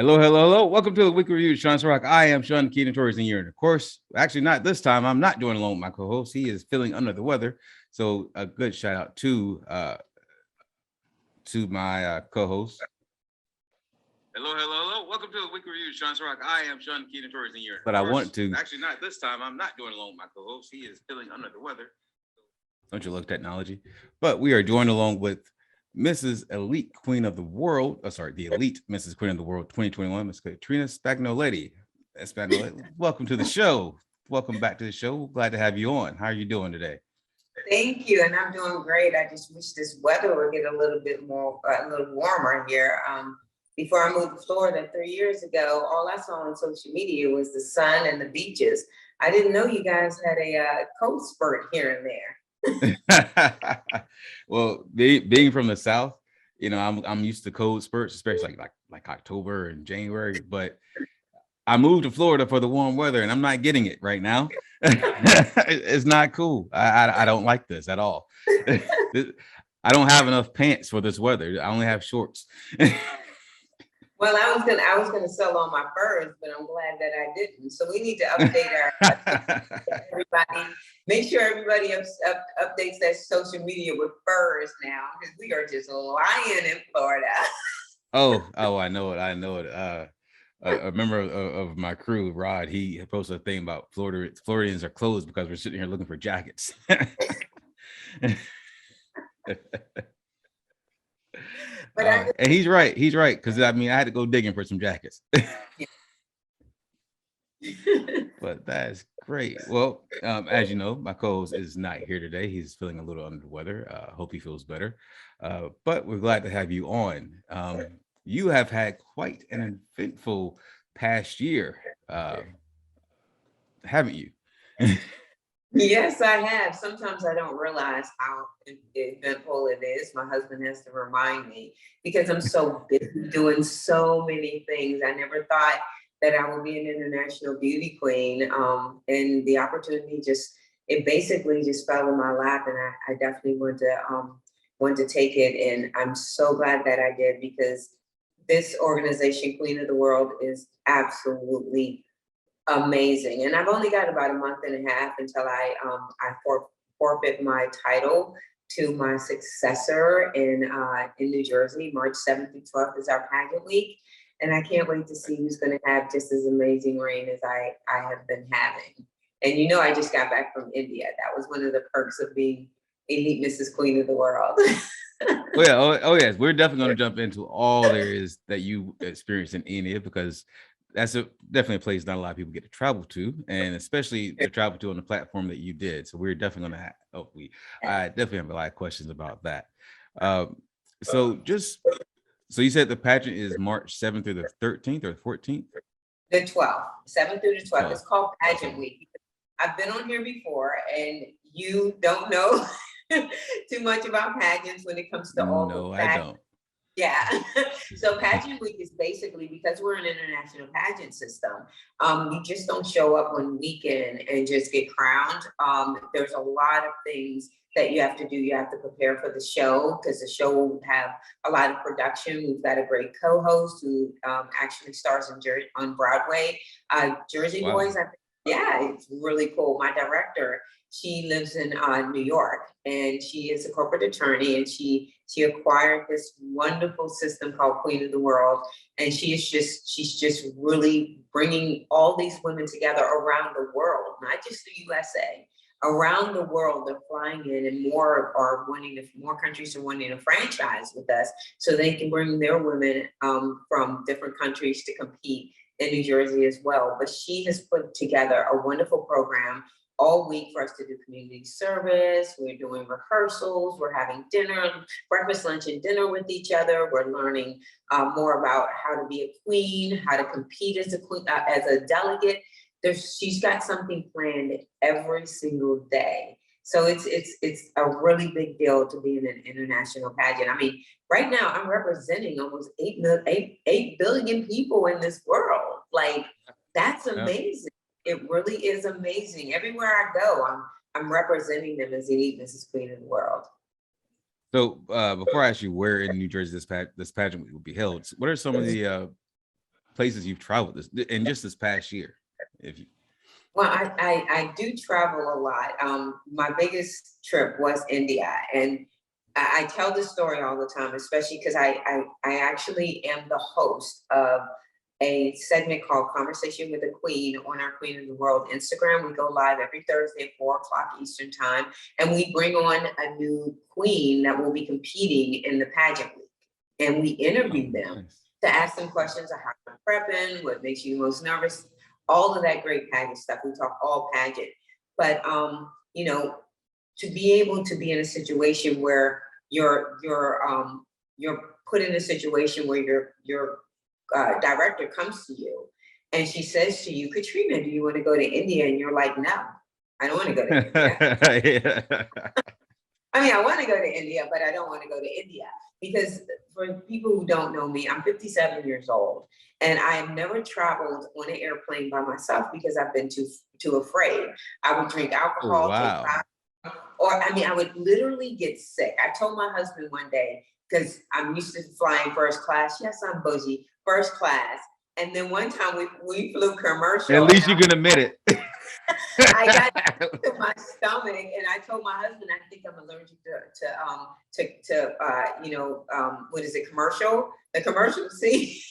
Hello, hello, hello. Welcome to the weekly review, Sean Serak. I am Sean Keenan Torres in here. And of course, actually, not this time. I'm not doing alone with my co-host. He is feeling under the weather. So a good shout out to my co-host. Hello, hello, hello. Welcome to the weekly review, Sean Serak. I am Sean Keenan Torres in here. But I want to actually not this time. I'm not doing alone with my co-host. He is feeling under the weather. Don't you love technology? But we are joined along with Mrs. Elite Queen of the World. The Elite Mrs. Queen of the World 2021, Miss Katrina Spagnoletti. Welcome to the show. Welcome back to the show. Glad to have you on. How are you doing today? Thank you, and I'm doing great. I just wish this weather would get a little bit more, a little warmer here. Before I moved to Florida 3 years ago, all I saw on social media was the sun and the beaches. I didn't know you guys had a cold spurt here and there. Well, being from the South, I'm used to cold spurts, especially like October and January. But I moved to Florida for the warm weather, and I'm not getting it right now. It's not cool. I don't like this at all. I don't have enough pants for this weather. I only have shorts. Well, I was gonna sell all my furs, but I'm glad that I didn't. So we need to update everybody. Make sure everybody updates their social media with furs now, because we are just lying in Florida. Oh, I know it. A member of my crew, Rod, he posted a thing about Floridians are closed because we're sitting here looking for jackets. And he's right, because I had to go digging for some jackets. But that's great. Well, as you know, my co-host is not here today. He's feeling a little under the weather. Hope he feels better. But we're glad to have you on. You have had quite an eventful past year, haven't you? Yes, I have. Sometimes I don't realize how eventful it is. My husband has to remind me because I'm so busy doing so many things. I never thought that I would be an international beauty queen. And the opportunity it basically just fell in my lap, and I definitely want to take it. And I'm so glad that I did, because this organization, Queen of the World, is absolutely amazing. And I've only got about a month and a half until I forfeit my title to my successor in New Jersey. March 7th through 12th is our pageant week. And I can't wait to see who's going to have just as amazing reign as I have been having. And I just got back from India. That was one of the perks of being Elite Mrs. Queen of the World. Oh yes, we're definitely going to jump into all there is that you experienced in India, because that's definitely a place not a lot of people get to travel to, and especially to travel to on the platform that you did. So we're definitely going to I definitely have a lot of questions about that. So you said the pageant is March 7th through the 13th or 14th? The 12th, 7th through the 12th. It's called Pageant Week. I've been on here before, and you don't know too much about pageants when it comes to all No, the I don't. Yeah. So Pageant Week is basically, because we're an international pageant system, you just don't show up one weekend and just get crowned. There's a lot of things that you have to do. You have to prepare for the show, because the show will have a lot of production. We've got a great co-host who actually stars on Broadway. Jersey Wow. Boys, yeah, it's really cool. My director, she lives in New York, and she is a corporate attorney, and she acquired this wonderful system called Queen of the World. And she's just really bringing all these women together around the world, not just the USA, around the world. They're flying in, and more countries are wanting to franchise with us, so they can bring their women from different countries to compete in New Jersey as well. But she has put together a wonderful program all week for us to do community service. We're doing rehearsals. We're having dinner, breakfast, lunch, and dinner with each other. We're learning more about how to be a queen, how to compete as a queen, as a delegate. She's got something planned every single day. So it's a really big deal to be in an international pageant. I mean, right now I'm representing almost 8 billion people in this world. Like, that's amazing. It really is amazing. Everywhere I go, I'm representing them as Elite Mrs. Queen of the World. So before I ask you where in New Jersey this pageant will be held, what are some of the places you've traveled in just this past year? If you Well, I do travel a lot. My biggest trip was India, and I tell this story all the time, especially because I actually am the host of a segment called Conversation with the Queen on our Queen of the World Instagram. We go live every Thursday at 4 o'clock Eastern time, and we bring on a new queen that will be competing in the pageant week. And we interview them to ask them questions of how they're prepping, what makes you most nervous, all of that great pageant stuff. We talk all pageant. But you know, to be able to be in a situation where you're put in a situation where your director comes to you and she says to you, Katrina, do you want to go to India? And you're like, no, I don't want to go to India. I mean, I want to go to India, but I don't want to go to India because for people who don't know me, I'm 57 years old and I have never traveled on an airplane by myself because I've been too afraid. I would drink alcohol, or I mean, I would literally get sick. I told my husband one day, because I'm used to flying first class. Yes, I'm bougie, first class. And then one time we flew commercial. At least you can admit it. I got to my stomach, and I told my husband, I think I'm allergic to what is it, commercial? The commercial, see,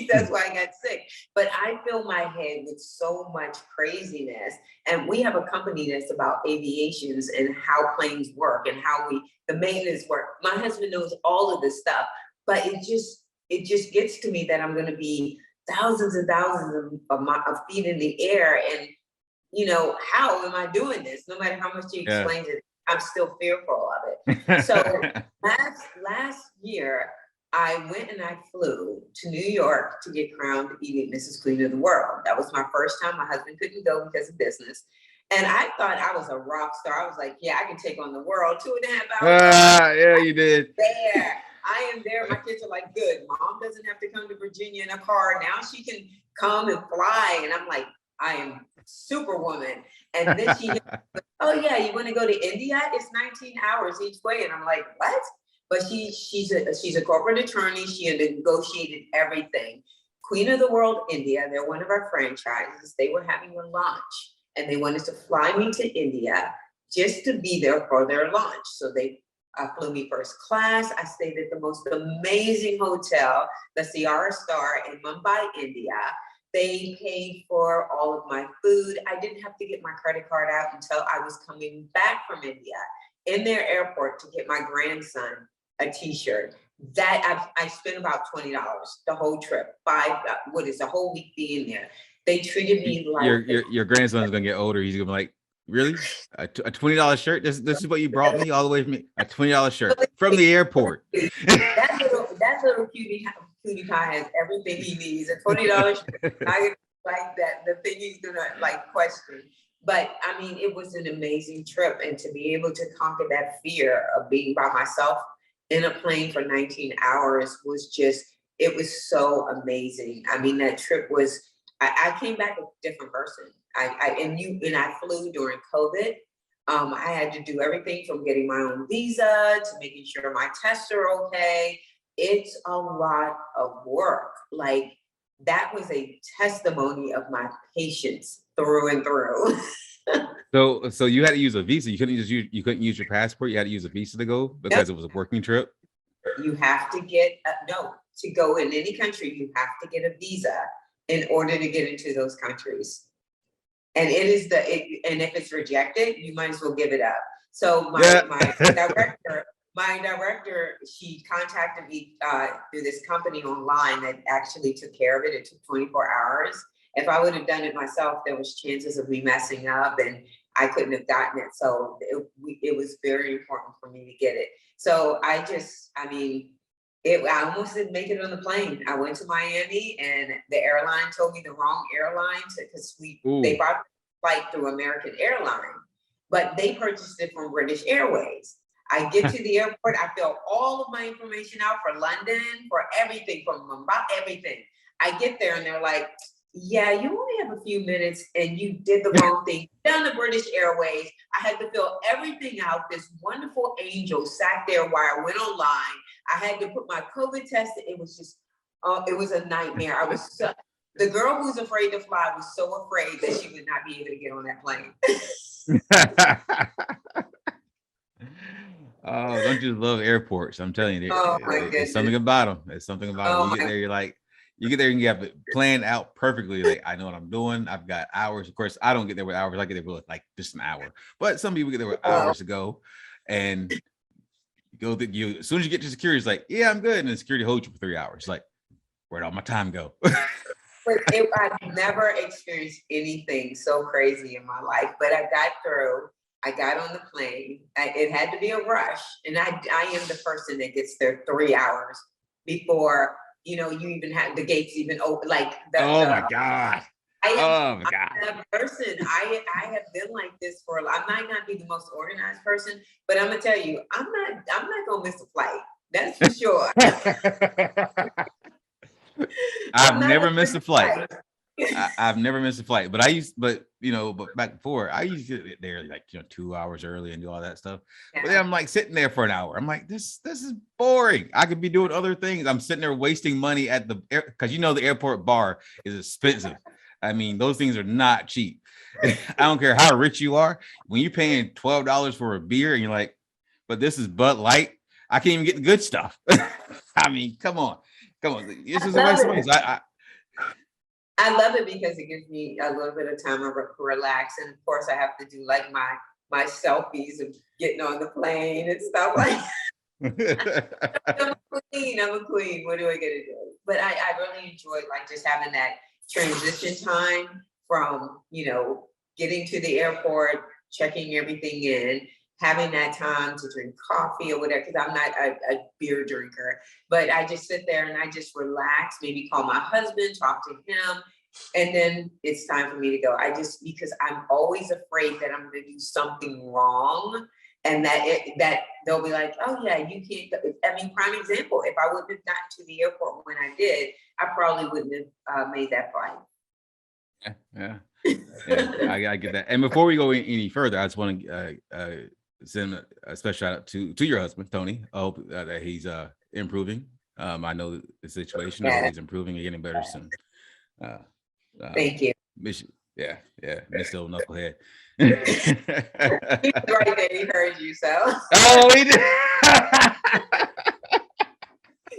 that's why I got sick. But I fill my head with so much craziness, and we have a company that's about aviations and how planes work and how the maintenance work. My husband knows all of this stuff, but it just gets to me that I'm going to be thousands and thousands of feet in the air, and how am I doing this? No matter how much he explains it, I'm still fearful of it. So last year, I went and I flew to New York to get crowned Mrs. Queen of the World. That was my first time. My husband couldn't go because of business. And I thought I was a rock star. I was like, yeah, I can take on the world. 2.5 hours. Yeah, you did. There. I am there. My kids are like, good. Mom doesn't have to come to Virginia in a car. Now she can come and fly. And I'm like, I am superwoman. And then she, oh yeah, you want to go to India? It's 19 hours each way. And I'm like, what? But she's a corporate attorney. She had negotiated everything. Queen of the World India, they're one of our franchises. They were having a launch and they wanted to fly me to India just to be there for their launch. So they flew me first class. I stayed at the most amazing hotel, the Serak Star in Mumbai, India. They paid for all of my food. I didn't have to get my credit card out until I was coming back from India in their airport to get my grandson a t-shirt. That I spent about $20 the whole trip. A whole week being there. They treated me like your grandson's gonna get older. He's gonna be like, really? A $20 shirt? This is what you brought me all the way from me? A $20 shirt from the airport. that little cutie pie has everything he needs. A $20 shirt. I like that. The thing he's gonna question. But I mean, it was an amazing trip, and to be able to conquer that fear of being by myself in a plane for 19 hours was it was so amazing. I mean, that trip was, I came back a different person. I flew during COVID. I had to do everything from getting my own visa to making sure my tests are okay. It's a lot of work. Like, that was a testimony of my patience through and through. So you had to use a visa. You couldn't use your passport. You had to use a visa to go because it was a working trip. You have to get to go in any country. You have to get a visa in order to get into those countries. And and if it's rejected, you might as well give it up. So my director, she contacted me through this company online that actually took care of it. It took 24 hours. If I would have done it myself, there was chances of me messing up and I couldn't have gotten it. So it was very important for me to get it. So I almost didn't make it on the plane. I went to Miami and the airline told me the wrong airline because they bought the flight through American Airlines, but they purchased it from British Airways. I get to the airport, I fill all of my information out for London, for everything, from Mumbai, everything. I get there and they're like, yeah, you only have a few minutes and you did the wrong thing. Down to British Airways, I had to fill everything out. This wonderful angel sat there while I went online. I had to put my COVID test. It was just, it was a nightmare. The girl who's afraid to fly was so afraid that she would not be able to get on that plane. Oh, don't you love airports? I'm telling you, there's something about them. There's something about them. You get there, you're like, you get there and you have it planned out perfectly. Like, I know what I'm doing. I've got hours. Of course, I don't get there with hours. I get there with like just an hour. But some people get there with hours to go. And you as soon as you get to security, it's like, yeah, I'm good. And the security holds you for 3 hours. Like, where'd all my time go? But I've never experienced anything so crazy in my life. But I got through. I got on the plane. It had to be a rush. And I am the person that gets there 3 hours before, you even have the gates even open. Like, my God. I'm that person. I have been like this for a lot. I might not be the most organized person, but I'm gonna tell you, I'm not gonna miss a flight. That's for sure. I've never missed a flight. I've never missed a flight, but but back before I used to get there like 2 hours early and do all that stuff. Yeah. But then I'm like sitting there for an hour. I'm like, this is boring. I could be doing other things. I'm sitting there wasting money at the air because the airport bar is expensive. I mean, those things are not cheap. I don't care how rich you are. When you're paying $12 for a beer and you're like, but this is Bud Light. I can't even get the good stuff. I mean, come on. This is a waste of money. So I love it because it gives me a little bit of time to relax. And of course I have to do like my selfies of getting on the plane and stuff like that. I'm a queen. What do I get to do? But I really enjoyed like just having that transition time from, getting to the airport, checking everything in, having that time to drink coffee or whatever, because I'm not a beer drinker, but I just sit there and I just relax, maybe call my husband, talk to him, and then it's time for me to go. Because I'm always afraid that I'm going to do something wrong and that they'll be like, oh yeah, you can't go. I mean, prime example, if I wouldn't have gotten to the airport when I did, I probably wouldn't have made that flight. Yeah. I get that. And before we go any further, I just want to send a special shout out to your husband, Tony. I hope that he's improving. I know the situation. I hope he's improving and getting better soon. Thank you. Yeah, Mr. Old Knucklehead. He's right there. He heard you, so. Oh, he did.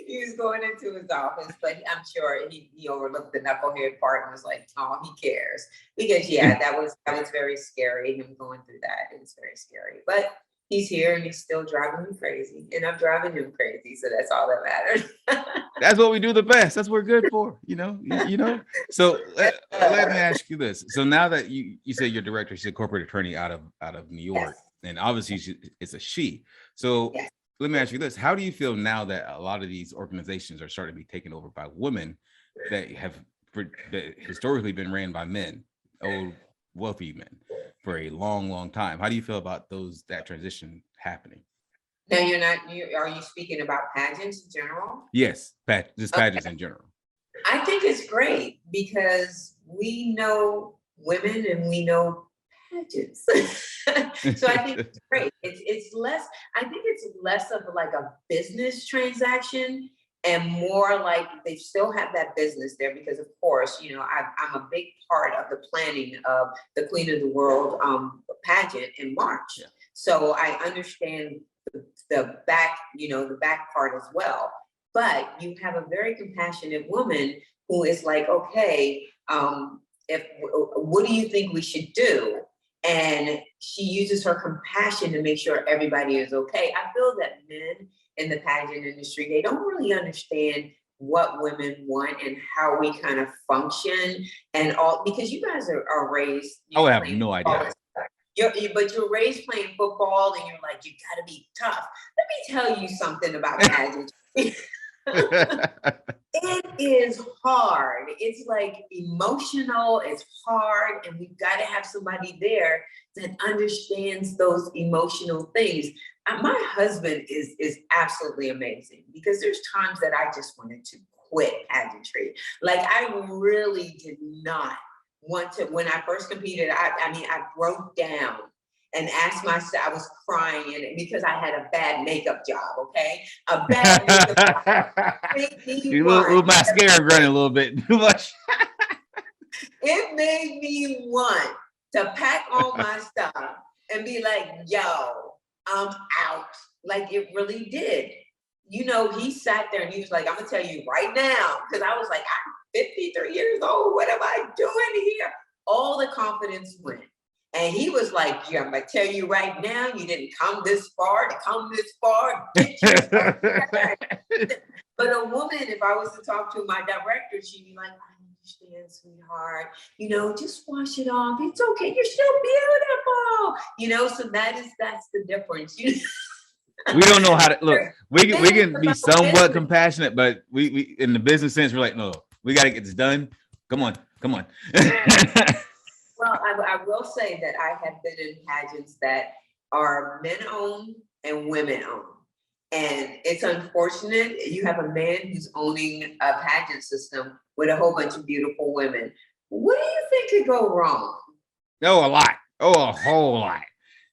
He was going into his office, but I'm sure he overlooked the knucklehead part and was like, "Oh, he cares." Because that was very scary. Him going through that, it was very scary. But he's here and he's still driving me crazy, and I'm driving him crazy. So that's all that matters. That's what we do the best. That's what we're good for, So let me ask you this. So now that you said your director, she's a corporate attorney out of New York, yes. And obviously it's a she. So. Yes. Let me ask you this. How do you feel now that a lot of these organizations are starting to be taken over by women that have historically been ran by men, old, wealthy men, for a long, long time? How do you feel about that transition happening? No, are you speaking about pageants in general? Yes, just pageants in general. I think it's great because we know women and we know pageants. So I think it's great. It's less, I think it's less of like a business transaction and more like they still have that business there because of course, I'm a big part of the planning of the Queen of the World pageant in March. Yeah. So I understand the back part as well. But you have a very compassionate woman who is like, okay, what do you think we should do? And she uses her compassion to make sure everybody is okay. I feel that men in the pageant industry, they don't really understand what women want and how we kind of function and all, because you guys are raised. I have no idea. But you're raised playing football and you're like, you gotta be tough. Let me tell you something about pageants. It is hard. It's like emotional, it's hard, and we've got to have somebody there that understands those emotional things. My husband is absolutely amazing because there's times that I just wanted to quit pageantry. Like I really did not want to, when I first competed, I broke down and asked myself, I was crying because I had a bad makeup job, okay? A bad makeup job. You little mascara running a little bit too much. It made me want to pack all my stuff and be like, yo, I'm out. Like it really did. You know, he sat there and he was like, I'm gonna tell you right now, because I was like, I'm 53 years old. What am I doing here? All the confidence went. And he was like, yeah, I'm gonna tell you right now, you didn't come this far to come this far. Get your But a woman, if I was to talk to my director, she'd be like, I understand, sweetheart. You know, just wash it off. It's okay. You're still beautiful. You know, so that's the difference. You know? We don't know how to look. We can be somewhat compassionate, but we in the business sense, we're like, no, we got to get this done. Come on. Well, I will say that I have been in pageants that are men owned and women owned. And it's unfortunate you have a man who's owning a pageant system with a whole bunch of beautiful women. What do you think could go wrong? Oh, a lot. Oh, a whole lot.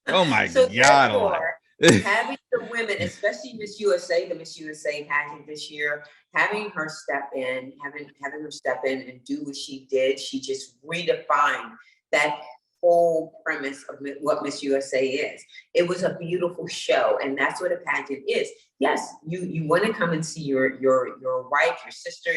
Oh my so God, a lot. Having the women, especially Miss USA, the Miss USA pageant this year, having her step in and do what she did, she just redefined that whole premise of what Miss USA is. It was a beautiful show, and that's what a pageant is. Yes, you want to come and see your wife, your sister,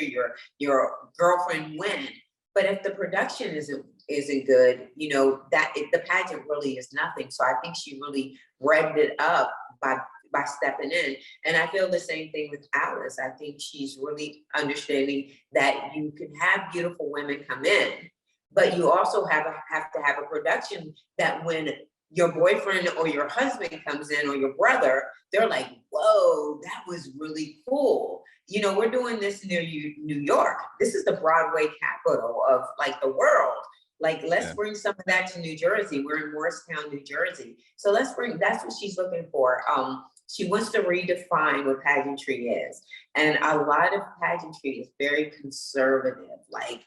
your girlfriend win, but if the production isn't good, you know the pageant really is nothing. So I think she really revved it up by stepping in. And I feel the same thing with Alice. I think she's really understanding that you can have beautiful women come in, but you also have to have a production that when your boyfriend or your husband comes in or your brother, they're like, whoa, that was really cool. You know, we're doing this near New York. This is the Broadway capital of like the world. Like, let's bring some of that to New Jersey. We're in Morristown, New Jersey. So that's what she's looking for. She wants to redefine what pageantry is. And a lot of pageantry is very conservative. Like,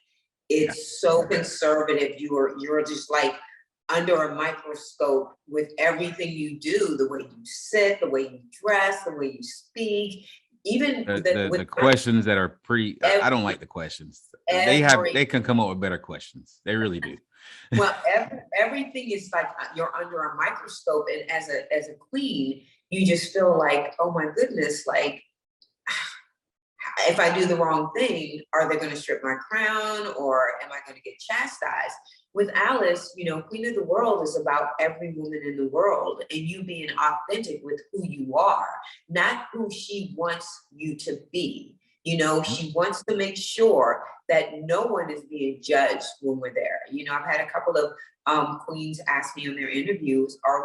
it's so conservative. You're just like under a microscope with everything you do, the way you sit, the way you dress, the way you speak, even the questions that are I don't like the questions. They can come up with better questions. They really do. Well, everything is like you're under a microscope, and as a queen, you just feel like, oh my goodness, like if I do the wrong thing, are they going to strip my crown, or am I going to get chastised? With Alice, you know, Queen of the World is about every woman in the world and you being authentic with who you are, not who she wants you to be. You know, she wants to make sure that no one is being judged when we're there. You know, I've had a couple of queens ask me in their interviews, are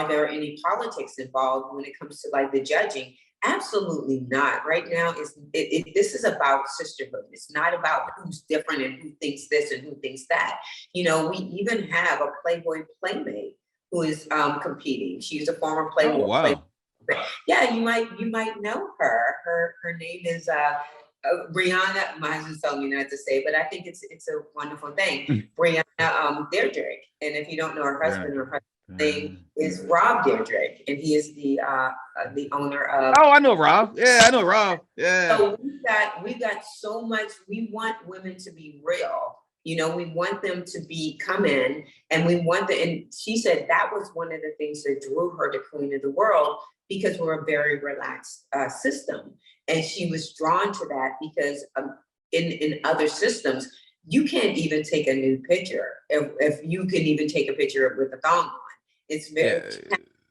there any politics involved when it comes to like the judging? Absolutely not. Right now, this is about sisterhood. It's not about who's different and who thinks this and who thinks that. You know, we even have a Playboy playmate who is competing. She's a former Playboy. Oh, wow. Yeah, you might know her. Her name is Brianna. My husband's telling me not to say, but I think it's a wonderful thing. Brianna Deirdre. And if you don't know her husband, her husband's name is Rob Deirdre, and he is the owner of. Oh, I know Rob. Yeah, I know Rob. Yeah. So we got so much. We want women to be real. You know, we want them to come in, and and she said that was one of the things that drew her to Queen of the World, because we're a very relaxed system. And she was drawn to that because in other systems, you can't even take a nude picture. If you can even take a picture with a thong on, it's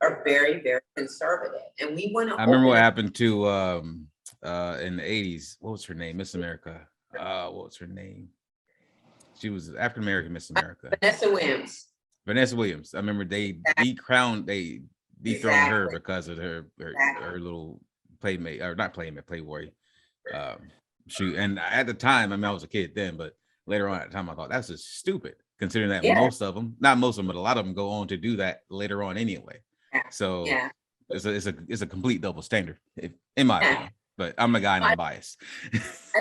are very, very conservative. And we want to. I remember what happened to in the 80s. What was her name? Miss America. What was her name? She was African American Miss America. Vanessa Williams. I remember they dethroned her because of her little playmate, or not playmate, Playboy. Shoot, and at the time, I mean, I was a kid then, but later on at the time, I thought that's just stupid, considering that most of them, not most of them, but a lot of them go on to do that later on anyway. So it's a complete double standard, in my opinion. But I'm a guy and I'm biased. I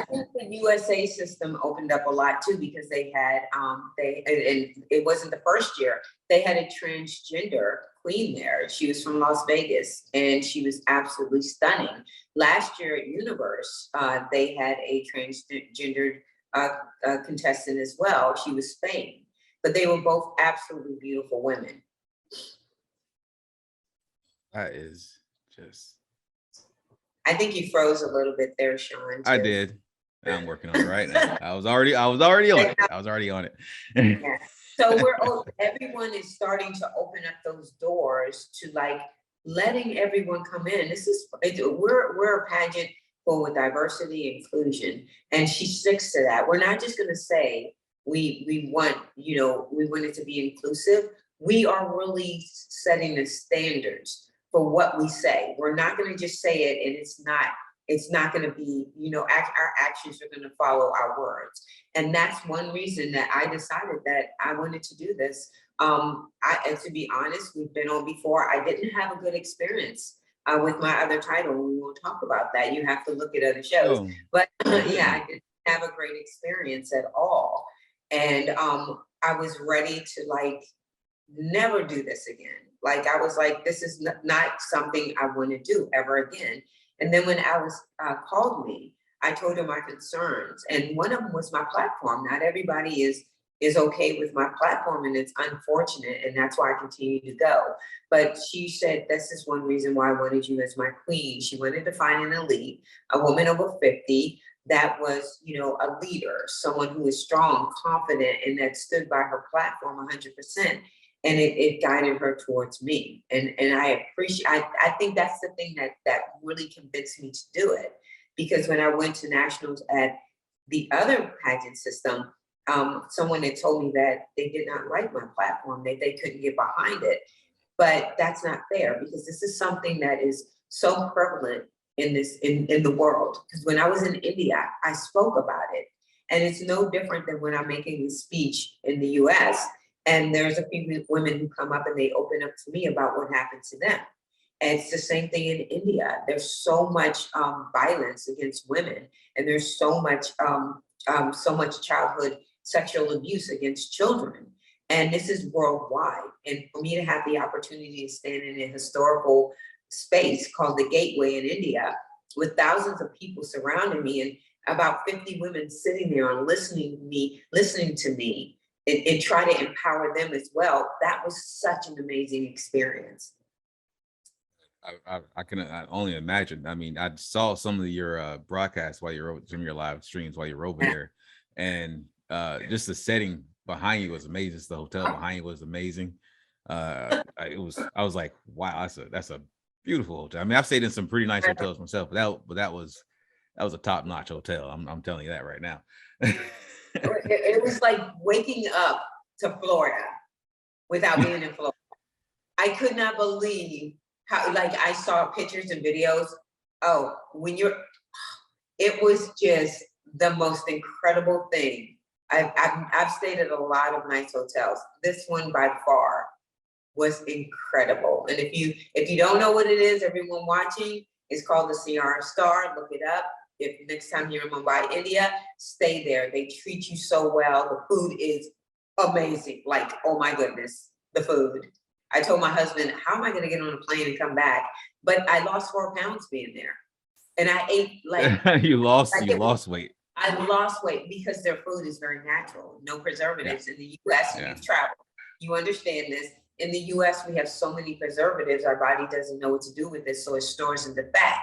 think the USA system opened up a lot too, because they had and it wasn't the first year. They had a transgender queen there. She was from Las Vegas and she was absolutely stunning. Last year at Universe, they had a transgendered contestant as well. She was Spain, but they were both absolutely beautiful women. That is just. I think you froze a little bit there, Sean. Too. I did. I'm working on it right now. I was already on it. Yeah. So everyone is starting to open up those doors to like letting everyone come in. We're a pageant full with diversity and inclusion, and she sticks to that. We're not just going to say we want it to be inclusive. We are really setting the standards for what we say. We're not going to just say it, and it's not going to be, our actions are going to follow our words. And that's one reason that I decided that I wanted to do this. And to be honest, we've been on before. I didn't have a good experience with my other title. We won't talk about that. You have to look at other shows. Oh. But yeah, I didn't have a great experience at all. And I was ready to like never do this again. Like I was like, this is not something I want to do ever again. And then when Alice called me, I told her my concerns, and one of them was my platform. Not everybody is okay with my platform, and it's unfortunate, and that's why I continue to go. But she said, this is one reason why I wanted you as my queen. She wanted to find an elite, a woman over 50 that was, a leader, someone who is strong, confident, and that stood by her platform 100%. And it guided her towards me. And I appreciate, I think that's the thing that really convinced me to do it. Because when I went to nationals at the other pageant system, someone had told me that they did not like my platform, that they couldn't get behind it. But that's not fair, because this is something that is so prevalent in the world. Because when I was in India, I spoke about it. And it's no different than when I'm making a speech in the US. And there's a few women who come up and they open up to me about what happened to them. And it's the same thing in India. There's so much violence against women, and there's so much childhood sexual abuse against children. And this is worldwide. And for me to have the opportunity to stand in a historical space called the Gateway in India, with thousands of people surrounding me and about 50 women sitting there and listening to me, and try to empower them as well. That was such an amazing experience. I can only imagine. I mean, I saw some of your broadcasts while you're some of your live streams while you were over there, and just the setting behind you was amazing. Just the hotel behind you was amazing. I was like, wow, that's a beautiful hotel. I mean, I've stayed in some pretty nice hotels myself, but that was a top-notch hotel. I'm telling you that right now. It was like waking up to Florida without being in Florida. I could not believe how, like, I saw pictures and videos. Oh, it was just the most incredible thing. I've stayed at a lot of nice hotels. This one by far was incredible. And if you don't know what it is, everyone watching, it's called the Serak Star. Look it up. If next time you're in Mumbai, India, stay there. They treat you so well. The food is amazing. Like, oh my goodness, the food. I told my husband, how am I going to get on a plane and come back? But I lost 4 pounds being there. And I ate like you lost weight. I lost weight because their food is very natural. No preservatives. In the US, you've traveled. You understand this. In the US, we have so many preservatives, our body doesn't know what to do with it, so it stores in the fat.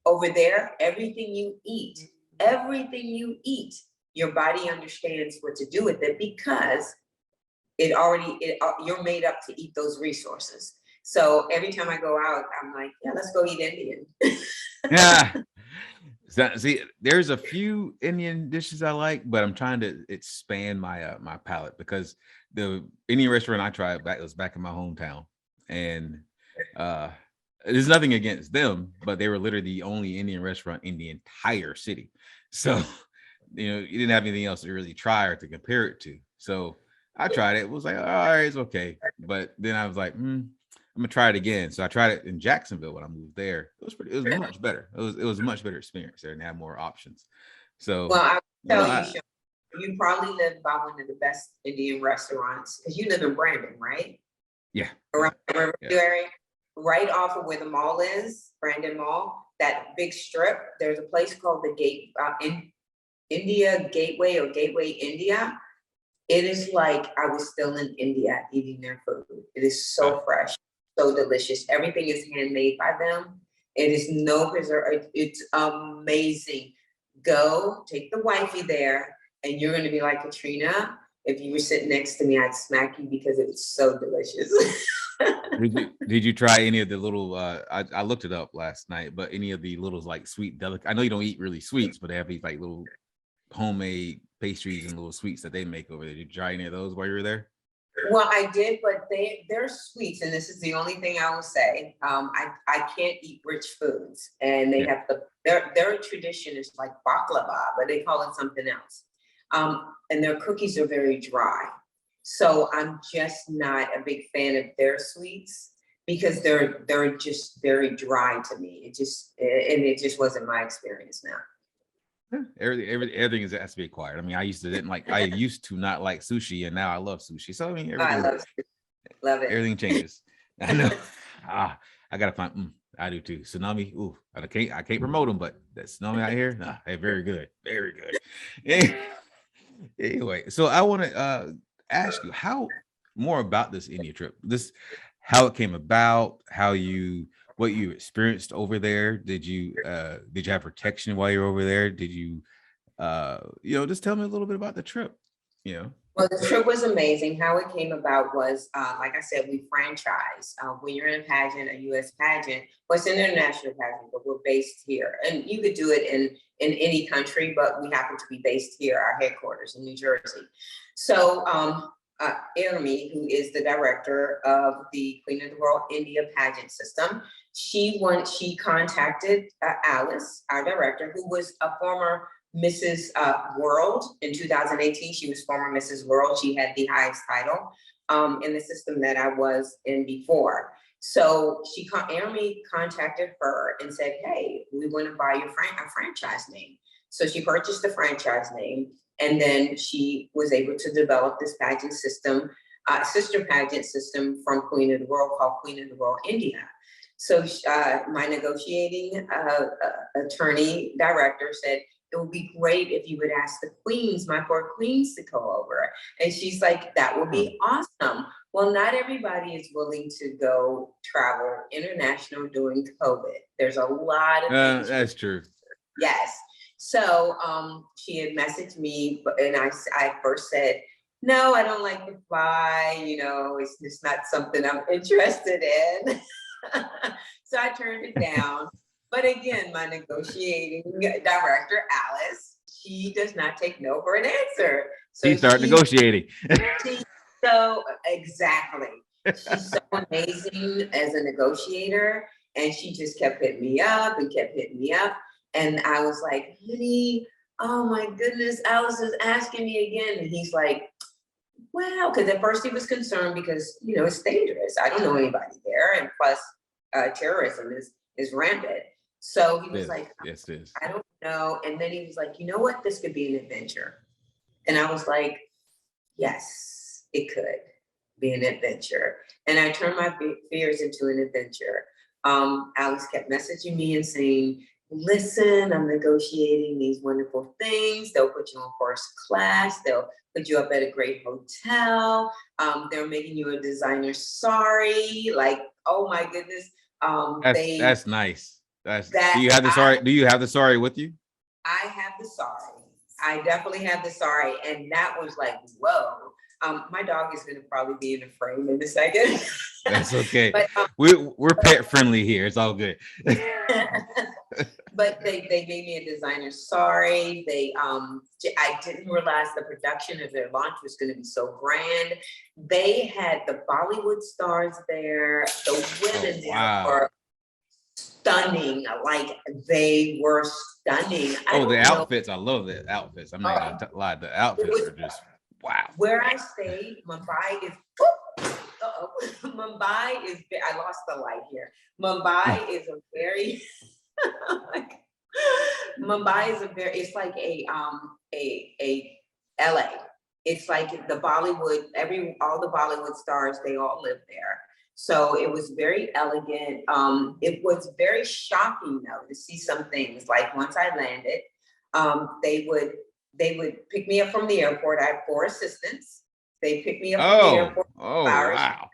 Over there, everything you eat, your body understands what to do with it, because you're made up to eat those resources. So every time I go out, I'm like, yeah, let's go eat Indian. Yeah. See, there's a few Indian dishes I like, but I'm trying to expand my my palate, because the Indian restaurant I tried was back in my hometown, and there's nothing against them, but they were literally the only Indian restaurant in the entire city. So, you didn't have anything else to really try or to compare it to. So I tried it. It was like, all right, it's okay. But then I was like, I'm gonna try it again. So I tried it in Jacksonville when I moved there. It was much better. It was a much better experience there, and they had more options. So, well, I'll tell you, Sean, you probably live by one of the best Indian restaurants, because you live in Brandon, right? Yeah. Around the Riverview area, right off of where the mall is, Brandon Mall, that big strip. There's a place called the Gate India Gateway or Gateway India, it is like I was still in India eating their food. It is so fresh, so delicious. Everything is handmade by them. It is no preserve. It's amazing. Go take the wifey there, and you're going to be like, Katrina, if you were sitting next to me, I'd smack you because it was so delicious. Did you try any of the little? I looked it up last night, but any of the little like sweet delicacies? I know you don't eat really sweets, but they have these like little homemade pastries and little sweets that they make over there. Did you try any of those while you were there? Well, I did, but they're sweets, and this is the only thing I will say. I can't eat rich foods, and they have their tradition is like baklava, but they call it something else. And their cookies are very dry, so I'm just not a big fan of their sweets because they're just very dry to me. It just wasn't my experience now. Everything has to be acquired. I mean, I used to not like sushi, and now I love sushi. So I mean, love it. Everything changes. I know. I gotta find. I do too. Tsunami. Ooh, I can't promote them, but that tsunami out here, hey, very good, very good. Anyway, so I want to ask you more about this India trip. How it came about, what you experienced over there. Did you have protection while you're over there? Did you just tell me a little bit about the trip, Well, the trip was amazing. How it came about was, like I said, we franchise. When you're in a pageant, a U.S. pageant, well, it's an international pageant, but we're based here. And you could do it in any country, but we happen to be based here, our headquarters in New Jersey. So Irmi, who is the director of the Queen of the World India pageant system, she contacted Alice, our director, who was a former Mrs. World in 2018. She was former Mrs. World. She had the highest title in the system that I was in before. So Irmi contacted her and said, hey, we want to buy your a franchise name. So she purchased the franchise name, and then she was able to develop this pageant system, sister pageant system from Queen of the World called Queen of the World India. So my negotiating attorney director said, it would be great if you would ask the queens, my 4 queens, to go over. And she's like, that would be awesome. Well, not everybody is willing to go travel international during COVID. There's a lot of that's true. Yes. So she had messaged me, and I first said, no, I don't like to fly. It's just not something I'm interested in. So I turned it down. But again, my negotiating director, Alice, she does not take no for an answer. So she started negotiating. Exactly. She's so amazing as a negotiator. And she just kept hitting me up. And I was like, honey, oh my goodness, Alice is asking me again. And he's like, well, because at first he was concerned because, it's dangerous. I don't know anybody there. And plus terrorism is rampant. So he was like, yes, it is. I don't know. And then he was like, you know what? This could be an adventure. And I was like, yes, it could be an adventure. And I turned my fears into an adventure. Alice kept messaging me and saying, listen, I'm negotiating these wonderful things. They'll put you on first class. They'll put you up at a great hotel. They're making you a designer sari. Like, oh my goodness. That's nice. Do you have the sari? Do you have the sari with you? I have the sari. I definitely have the sari, and that was like, whoa. My dog is going to probably be in a frame in a second. That's okay. But, we're pet friendly here. It's all good. But they gave me a designer sari. I didn't realize the production of their launch was going to be so grand. They had the Bollywood stars there. The women there were stunning. Like, they were stunning. The outfits. I love the outfits. I'm not gonna lie. The outfits are just wow. Where I stayed, Mumbai is I lost the light here. Mumbai is a very it's like a LA. It's like the Bollywood, all the Bollywood stars, they all live there. So it was very elegant. It was very shocking though to see some things. Like once I landed, they would they would pick me up from the airport. I had 4 assistants. They picked me up from the airport. Oh, wow.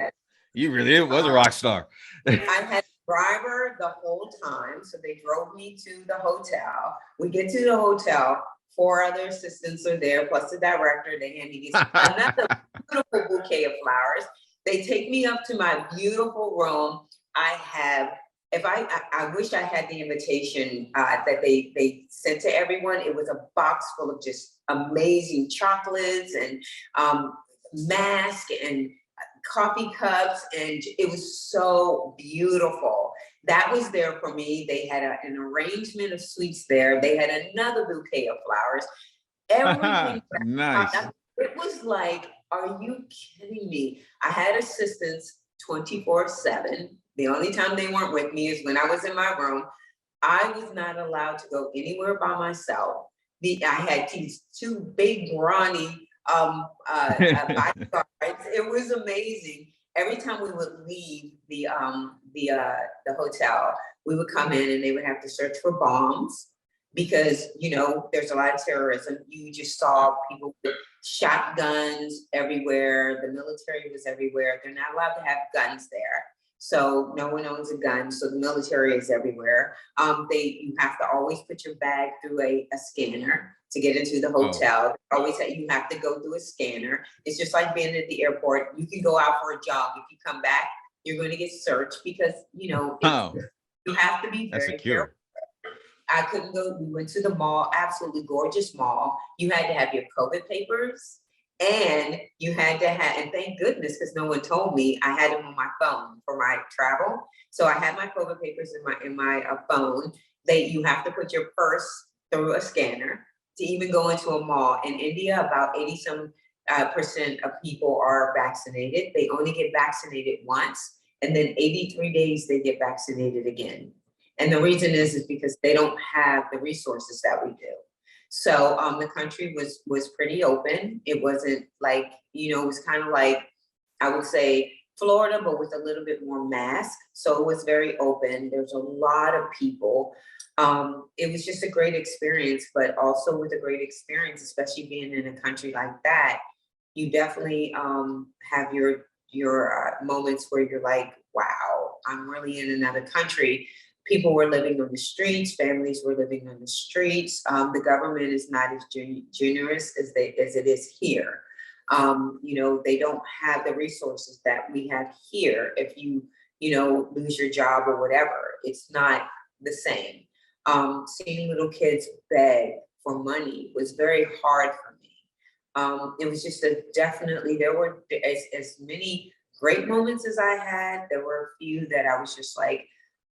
You really was a rock star. I had a driver the whole time. So they drove me to the hotel. We get to the hotel. 4 other assistants are there, plus the director. They hand me another beautiful bouquet of flowers. They take me up to my beautiful room. I have, I wish I had the invitation that they sent to everyone. It was a box full of just amazing chocolates and masks and coffee cups, and it was so beautiful. That was there for me. They had an arrangement of sweets there. They had another bouquet of flowers. Everything. Nice. It was like, are you kidding me? I had assistants 24/7. The only time they weren't with me is when I was in my room. I was not allowed to go anywhere by myself. I had these 2 big brawny bodyguards. It was amazing. Every time we would leave the hotel, we would come in and they would have to search for bombs because, you know, there's a lot of terrorism. You just saw people with shotguns everywhere. The military was everywhere. They're not allowed to have guns there. So no one owns a gun. So the military is everywhere. You have to always put your bag through a scanner to get into the hotel. You have to go through a scanner. It's just like being at the airport. You can go out for a jog. If you come back, you're going to get searched because, you know, you have to be very careful. I couldn't go. We went to the mall, absolutely gorgeous mall. You had to have your COVID papers. And you had to have, and thank goodness, because no one told me, I had them on my phone for my travel. So I had my COVID papers in my phone. You have to put your purse through a scanner to even go into a mall. In India, about 80% of people are vaccinated. They only get vaccinated once, and then 83 days they get vaccinated again. And the reason is because they don't have the resources that we do. So the country was pretty open. It wasn't like, you know, it was kind of like, I would say Florida, but with a little bit more mask. So it was very open. There's a lot of people. It was just a great experience, but also with a great experience, especially being in a country like that, you definitely have your moments where you're like, wow, I'm really in another country. People were living on the streets. Families were living on the streets. The government is not as generous as it is here. You know, they don't have the resources that we have here. If you lose your job or whatever, it's not the same. Seeing little kids beg for money was very hard for me. It was just definitely, there were as many great moments as I had. There were a few that I was just like,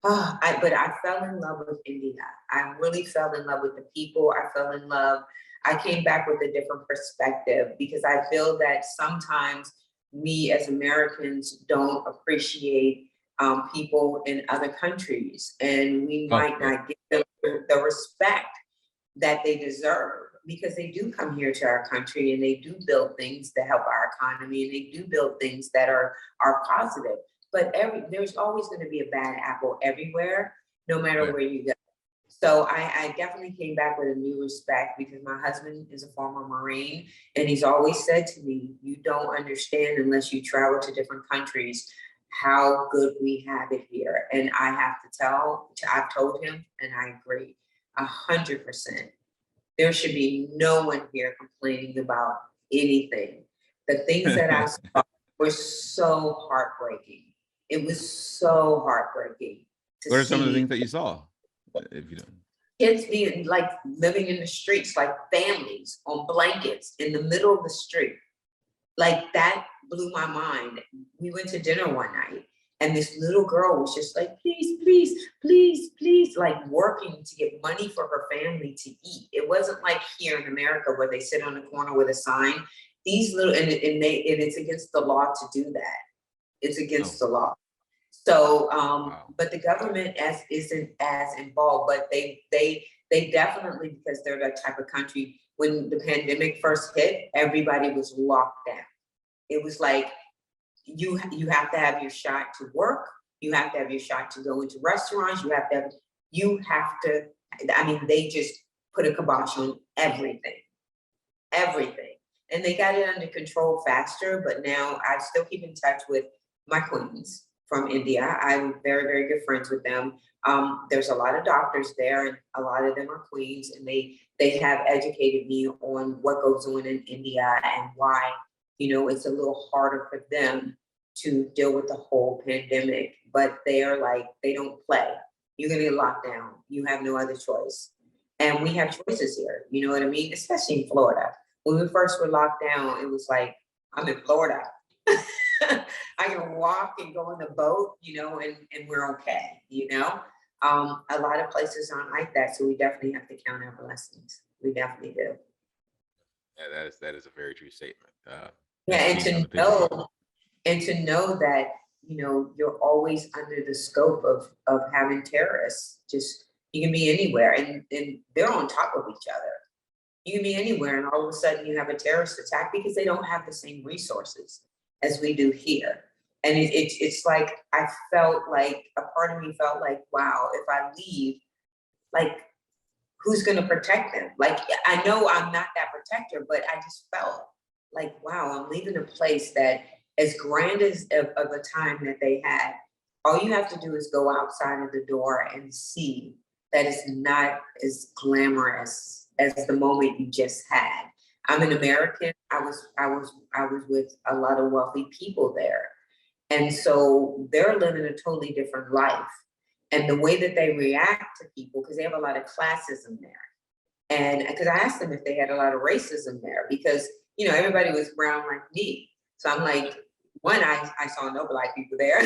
but I fell in love with India. I really fell in love with the people. I fell in love. I came back with a different perspective because I feel that sometimes we as Americans don't appreciate people in other countries, and we might not give them the respect that they deserve because they do come here to our country and they do build things to help our economy and they do build things that are positive. But there's always going to be a bad apple everywhere, no matter where you go. So I definitely came back with a new respect because my husband is a former Marine, and he's always said to me, you don't understand unless you travel to different countries how good we have it here. And I have to I've told him, and I agree 100%. There should be no one here complaining about anything. The things that I saw were so heartbreaking. It was so heartbreaking. What are some of the things that you saw? If you don't. Kids being like living in the streets, like families on blankets in the middle of the street. Like that blew my mind. We went to dinner one night and this little girl was just like, please, please, please, please, like working to get money for her family to eat. It wasn't like here in America where they sit on the corner with a sign. These little, and it's against the law to do that. It's against the law. So, but the government isn't as involved, but they definitely, because they're that type of country, when the pandemic first hit, everybody was locked down. It was like, you have to have your shot to work. You have to have your shot to go into restaurants. You have to, I mean, they just put a kibosh on everything. everything. And they got it under control faster, but now I still keep in touch with my queens from India. I'm very, very good friends with them. There's a lot of doctors there, and a lot of them are queens, and they have educated me on what goes on in India and why, it's a little harder for them to deal with the whole pandemic. But they are like, they don't play. You're gonna get locked down. You have no other choice. And we have choices here, you know what I mean? Especially in Florida. When we first were locked down, it was like, I'm in Florida. I can walk and go on the boat, and we're okay, A lot of places aren't like that, so we definitely have to count our blessings. We definitely do. Yeah, that is a very true statement. Yeah, and to know that, you're always under the scope of having terrorists. Just, you can be anywhere, and they're on top of each other. You can be anywhere, and all of a sudden you have a terrorist attack because they don't have the same resources as we do here. And it's like, I felt like, a part of me felt like, wow, if I leave, like, who's gonna protect them? Like, I know I'm not that protector, but I just felt like, wow, I'm leaving a place that, as grand as of a time that they had, all you have to do is go outside of the door and see that it's not as glamorous as the moment you just had. I'm an American. I was with a lot of wealthy people there. And so they're living a totally different life. And the way that they react to people, because they have a lot of classism there. And because I asked them if they had a lot of racism there, because, everybody was brown like me. So I'm like, one, I saw no Black people there.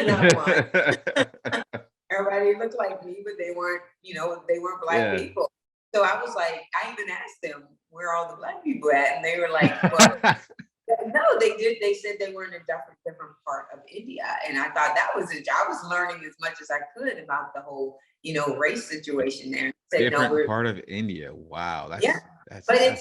Not one. Everybody looked like me, but they weren't, they weren't Black people. So I was like, I even asked them where all the Black people at, and they were like, well, no, they did. They said they were in a different part of India, and I thought that was it. I was learning as much as I could about the whole, race situation there. Said, different part of India. Wow, that's something.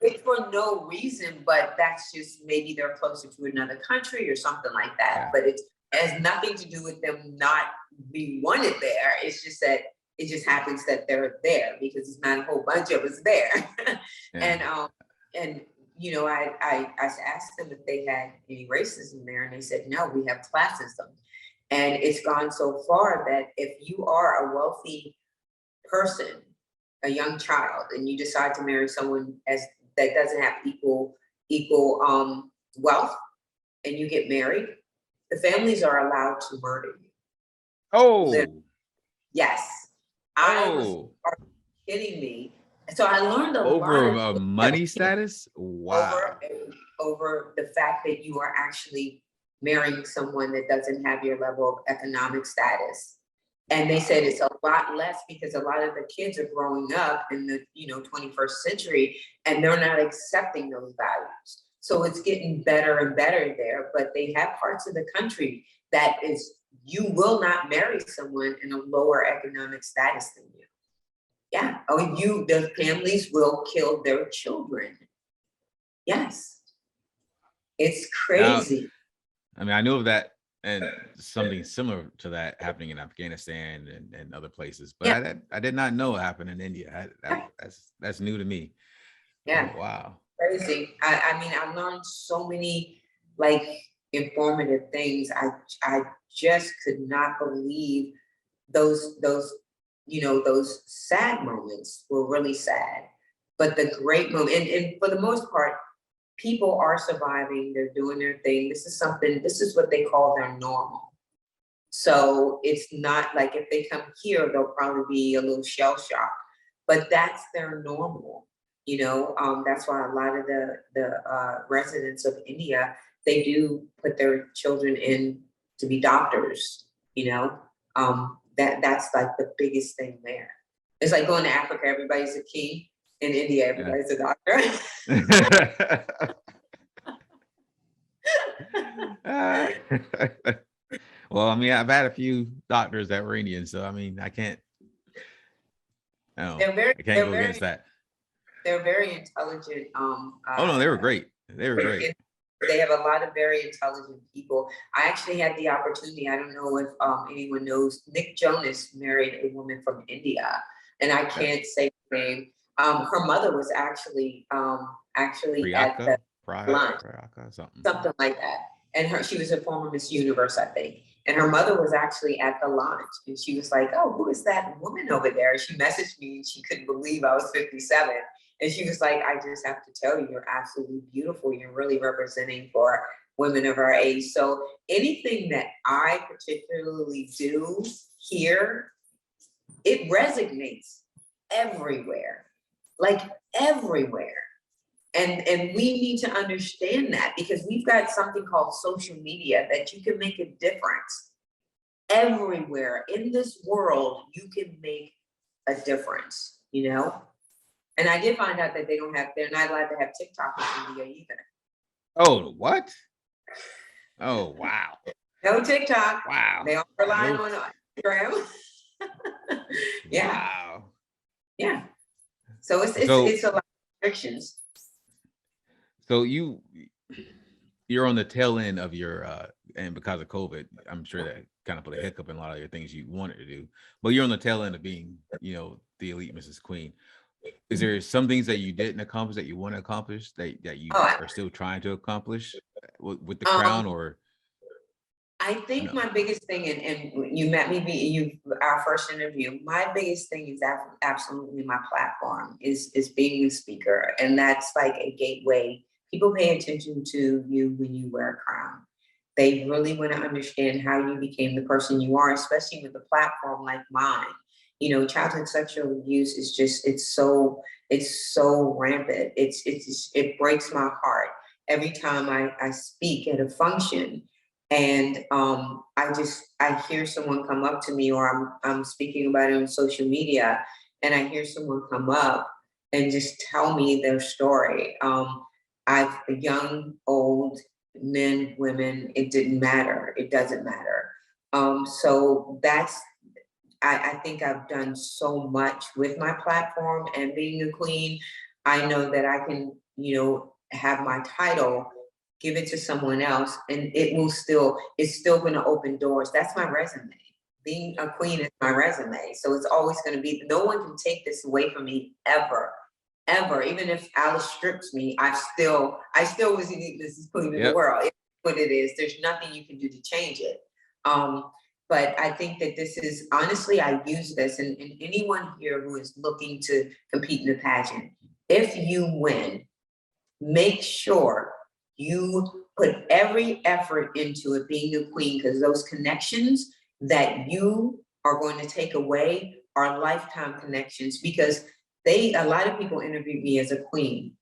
It's for no reason, but that's just maybe they're closer to another country or something like that. Yeah. But it has nothing to do with them not being wanted there. It's just that it just happens that they're there because it's not a whole bunch of us there. Yeah. And I asked them if they had any racism there, and they said no, we have classism. And it's gone so far that if you are a wealthy person, a young child, and you decide to marry someone that doesn't have equal wealth, and you get married, the families are allowed to murder you. Oh, yes. Are kidding me? So I learned over a money status. Wow. Over the fact that you are actually marrying someone that doesn't have your level of economic status. And they said it's a lot less because a lot of the kids are growing up in the 21st century, and they're not accepting those values. So it's getting better and better there. But they have parts of the country that is, you will not marry someone in a lower economic status than you. Yeah. The families will kill their children. Yes. It's crazy. Now, I know of that and something similar to that happening in Afghanistan and other places, but yeah. I did not know it happened in India. That's new to me. Yeah. Oh, wow. Crazy. I mean, I learned so many informative things. I just could not believe those sad moments were really sad, but the great moment, and for the most part, people are surviving, they're doing their thing. This is what they call their normal. So it's not like if they come here, they'll probably be a little shell shocked, but that's their normal. That's why a lot of the residents of India, they do put their children in to be doctors, that's like the biggest thing there. It's like going to Africa, everybody's a king. In India, everybody's a doctor. Well, I mean, I've had a few doctors that were Indian, so I mean, I can't go against that. They're very intelligent. Oh no, they were great. They were great. They have a lot of very intelligent people. I actually had the opportunity, I don't know if anyone knows, Nick Jonas married a woman from India, and I can't say her name, Her mother was actually at the lunch, something like that. And she was a former Miss Universe, I think. And her mother was actually at the launch, and she was like, "Oh, who is that woman over there?" She messaged me, and she couldn't believe I was 57. And she was like, "I just have to tell you, you're absolutely beautiful. You're really representing for women of our age." So anything that I particularly do here, it resonates everywhere, like everywhere. And we need to understand that, because we've got something called social media that you can make a difference everywhere in this world. You can make a difference, you know? And I did find out that they're not allowed to have TikTok in India either. Oh, what? Oh, wow. No TikTok. Wow. They all rely on Instagram. Yeah. Wow. Yeah. So it's a lot of restrictions. So you're on the tail end of your and because of COVID, I'm sure that kind of put a hiccup in a lot of your things you wanted to do, but you're on the tail end of being, the elite Mrs. Queen. Is there some things that you didn't accomplish that you want to accomplish that you are still trying to accomplish with the crown? Or I think my biggest thing, and you met me, our first interview, my biggest thing is absolutely my platform is being a speaker. And that's like a gateway. People pay attention to you when you wear a crown. They really want to understand how you became the person you are, especially with a platform like mine. Childhood sexual abuse is just, it's so rampant. It breaks my heart every time I speak at a function. And I hear someone come up to me, or I'm speaking about it on social media, and I hear someone come up and just tell me their story. I've young, old, men, women, it didn't matter. It doesn't matter. So I think I've done so much with my platform and being a queen. I know that I can, have my title, give it to someone else, and it's still going to open doors. That's my resume. Being a queen is my resume. So it's always going to be, no one can take this away from me ever. Even if Alice strips me, I still was unique. This is queen of the world. It's what it is. There's nothing you can do to change it. But I think that this is, honestly, I use this, and anyone here who is looking to compete in a pageant, if you win, make sure you put every effort into it being a queen, because those connections that you are going to take away are lifetime connections. Because a lot of people interview me as a queen.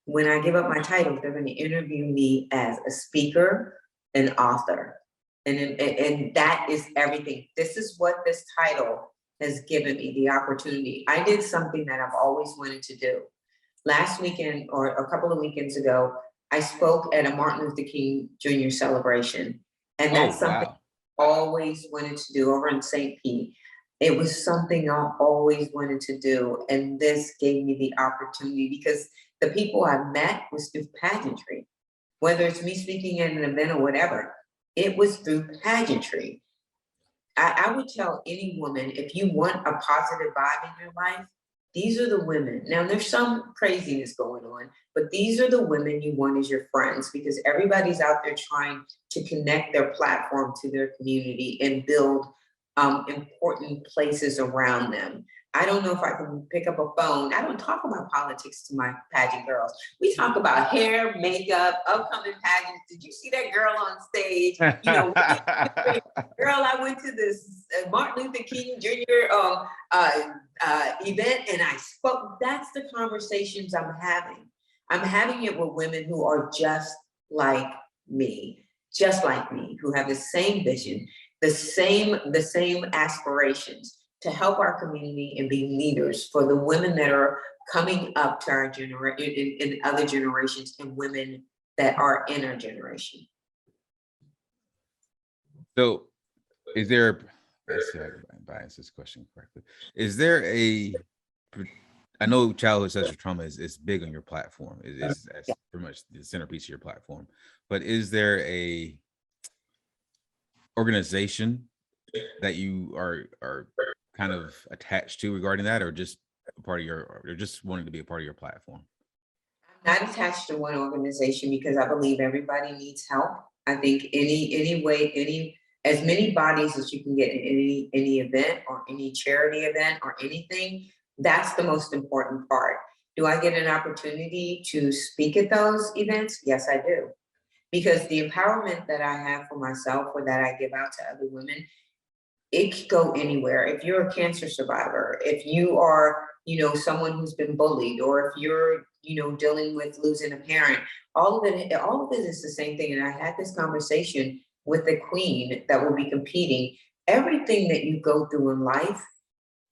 When I give up my title, they're going to interview me as a speaker, an author. And that is everything. This is what this title has given me, the opportunity. I did something that I've always wanted to do. Last weekend, or a couple of weekends ago, I spoke at a Martin Luther King Jr. celebration. And that's something I always wanted to do over in St. Pete. It was something I always wanted to do. And this gave me the opportunity, because the people I met was through pageantry. Whether it's me speaking at an event or whatever, it was through pageantry. I would tell any woman, if you want a positive vibe in your life, these are the women. Now, there's some craziness going on, but these are the women you want as your friends, because everybody's out there trying to connect their platform to their community and build important places around them. I don't know if I can pick up a phone. I don't talk about politics to my pageant girls. We talk about hair, makeup, upcoming pageants. Did you see that girl on stage? Girl, I went to this Martin Luther King Jr. Event, and I spoke. That's the conversations I'm having. I'm having it with women who are just like me, who have the same vision, the same aspirations to help our community and be leaders for the women that are coming up to our generation, in other generations, and women that are in our generation. So is there, let's see if I can answer this question correctly. Is there I know childhood sexual trauma is big on your platform. That's pretty much the centerpiece of your platform. But is there a organization that you are kind of attached to regarding that, or just a part of your, or just wanted to be a part of your platform? I'm not attached to one organization because I believe everybody needs help. I think any way, as many bodies as you can get in any event or any charity event or anything, that's the most important part. Do I get an opportunity to speak at those events? Yes, I do. Because the empowerment that I have for myself or that I give out to other women, it could go anywhere. If you're a cancer survivor, if you are, someone who's been bullied, or if you're, dealing with losing a parent, all of it is the same thing. And I had this conversation with the queen that will be competing. Everything that you go through in life,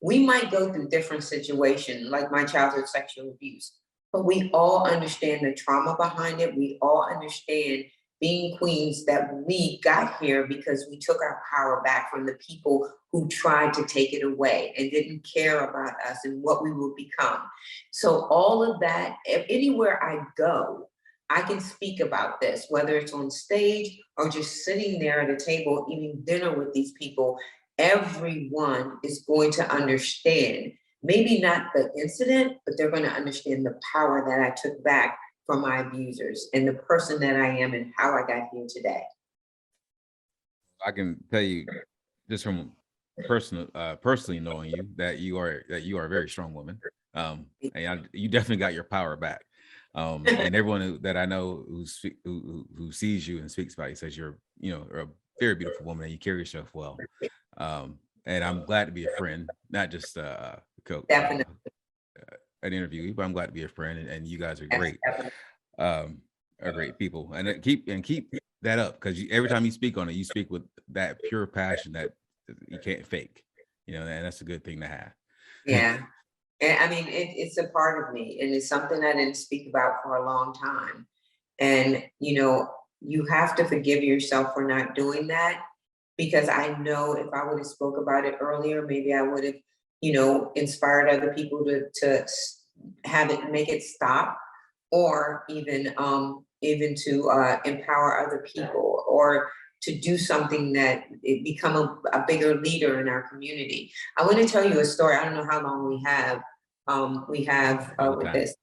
we might go through different situations, like my childhood sexual abuse, but we all understand the trauma behind it. We all understand being queens that we got here because we took our power back from the people who tried to take it away and didn't care about us and what we would become. So all of that, anywhere I go, I can speak about this, whether it's on stage or just sitting there at a table eating dinner with these people. Everyone is going to understand, maybe not the incident, but they're going to understand the power that I took back from my abusers and the person that I am and how I got here today. I can tell you just from personally knowing you that you are a very strong woman. And you definitely got your power back. And everyone that I know who sees you and speaks about you says you're a very beautiful woman and you carry yourself well. And I'm glad to be a friend, not just Definitely. An interviewee, but I'm glad to be a friend, and you guys are Yes, great. definitely. Are great people, and keep that up, because every time you speak on it, you speak with that pure passion that you can't fake, and that's a good thing to have. Yeah. And I mean, it's a part of me, and it's something I didn't speak about for a long time. And, you have to forgive yourself for not doing that, because I know if I would have spoke about it earlier, maybe I would have, inspired other people to have it, make it stop, or even to empower other people, or to do something that it become a bigger leader in our community. I want to tell you a story. I don't know how long we have. With this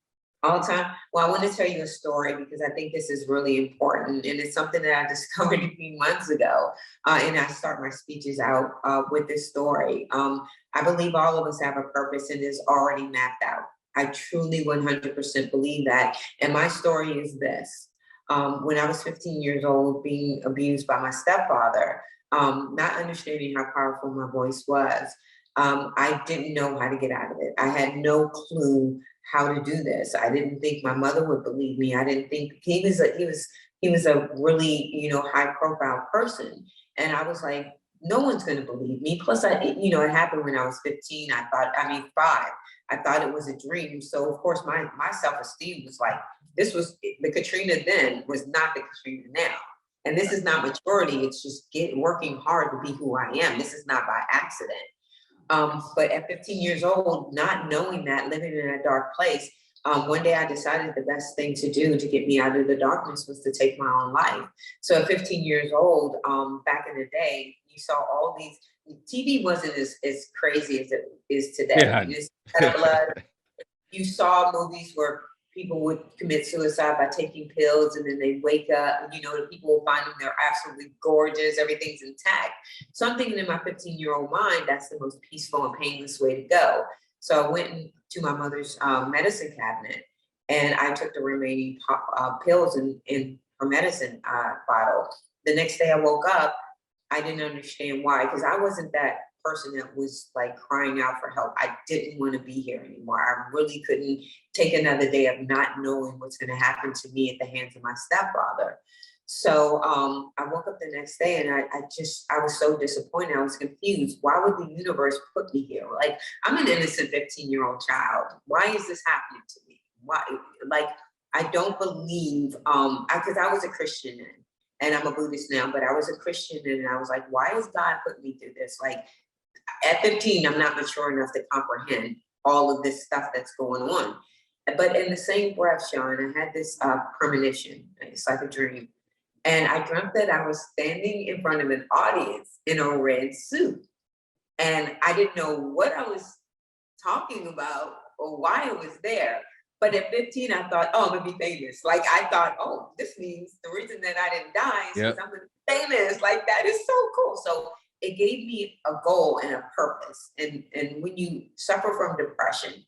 all the time. Well, I want to tell you a story because I think this is really important, and it's something that I discovered a few months ago. And I start my speeches out with this story. I believe all of us have a purpose and is already mapped out. I truly 100% believe that. And my story is this. When I was 15 years old, being abused by my stepfather, not understanding how powerful my voice was, I didn't know how to get out of it. I had no clue how to do this. I didn't think my mother would believe me. I didn't think he was a really, high profile person. And I was like, no one's going to believe me. Plus, it happened when I was 15. 5. I thought it was a dream. So of course, my self-esteem was like, this was the Katrina then was not the Katrina now. And this is not maturity. It's just working hard to be who I am. This is not by accident. But at 15 years old, not knowing that, living in a dark place, one day I decided the best thing to do to get me out of the darkness was to take my own life. So at 15 years old, back in the day, you saw all these, TV wasn't as crazy as it is today. Yeah. You just had blood. You saw movies where people would commit suicide by taking pills, and then they wake up, the people will find them, they're absolutely gorgeous, everything's intact. So I'm thinking in my 15-year-old mind, that's the most peaceful and painless way to go. So I went to my mother's medicine cabinet, and I took the remaining pills in her medicine bottle. The next day I woke up, I didn't understand why, because I wasn't that person that was like crying out for help. I didn't want to be here anymore. I really couldn't take another day of not knowing what's going to happen to me at the hands of my stepfather. So I woke up the next day, and I was so disappointed. I was confused. Why would the universe put me here? Like, I'm an innocent 15-year-old child. Why is this happening to me? Why? Like, I don't believe, because I was a Christian then, and I'm a Buddhist now, but I was a Christian then, and I was like, why is God putting me through this? Like, at 15, I'm not mature enough to comprehend all of this stuff that's going on. But in the same breath, Sean, I had this premonition. It's like a dream. And I dreamt that I was standing in front of an audience in a red suit. And I didn't know what I was talking about, or why it was there. But at 15, I thought, oh, I'm gonna be famous. Like I thought, oh, this means the reason that I didn't die is because I'm gonna be famous. Like that is so cool. So it gave me a goal and a purpose. And when you suffer from depression,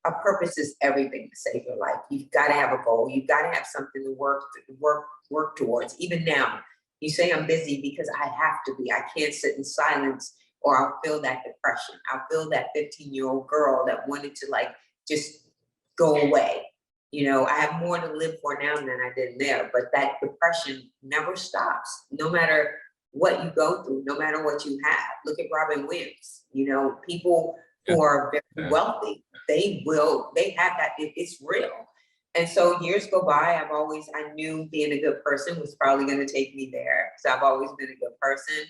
a purpose is everything to save your life. You've got to have a goal. You've got to have something to work towards. Even now, you say I'm busy because I have to be. I can't sit in silence or I'll feel that depression. I'll feel that 15-year-old girl that wanted to like just go away. You know, I have more to live for now than I did there, but that depression never stops, no matter what you go through, no matter what you have. Look at Robin Williams, you know, people who are very wealthy, they have that, it's real. And so years go by, I knew being a good person was probably going to take me there. So I've always been a good person.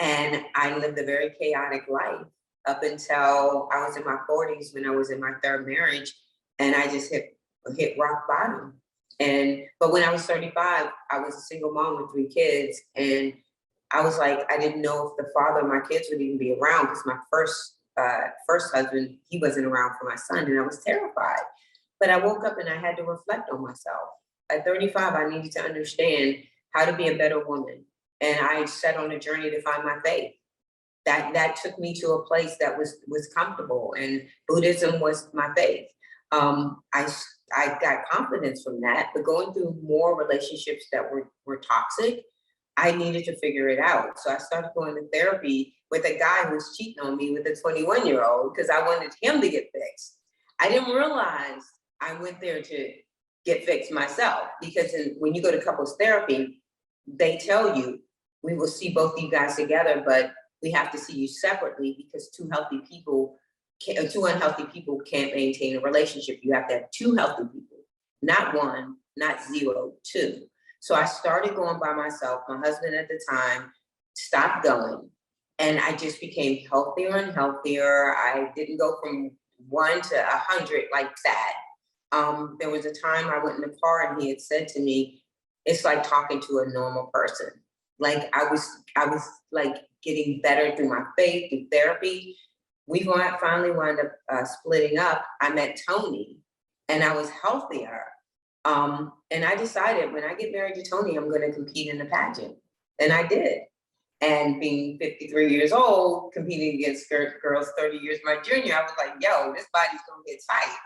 And I lived a very chaotic life up until I was in my 40s when I was in my third marriage, and I just hit rock bottom. But when I was 35, I was a single mom with 3 kids. And I was like, I didn't know if the father of my kids would even be around, because my first husband, he wasn't around for my son, and I was terrified. But I woke up and I had to reflect on myself. At 35, I needed to understand how to be a better woman. And I set on a journey to find my faith. That took me to a place that was comfortable, and Buddhism was my faith. I got confidence from that, but going through more relationships that were toxic, I needed to figure it out. So I started going to therapy with a guy who was cheating on me with a 21-year-old because I wanted him to get fixed. I didn't realize I went there to get fixed myself, because when you go to couples therapy, they tell you, we will see both of you guys together, but we have to see you separately, because two unhealthy people can't maintain a relationship. You have to have 2 healthy people, not 1, not 0, 2. So I started going by myself. My husband at the time stopped going, and I just became healthier and healthier. I didn't go from 1 to 100 like that. There was a time I went in the car and he had said to me, it's like talking to a normal person. Like I was like getting better through my faith, through therapy. We finally wound up splitting up. I met Tony and I was healthier. And I decided when I get married to Tony, I'm going to compete in the pageant. And I did. And being 53 years old, competing against girls 30 years my junior, I was like, yo, this body's going to get tight.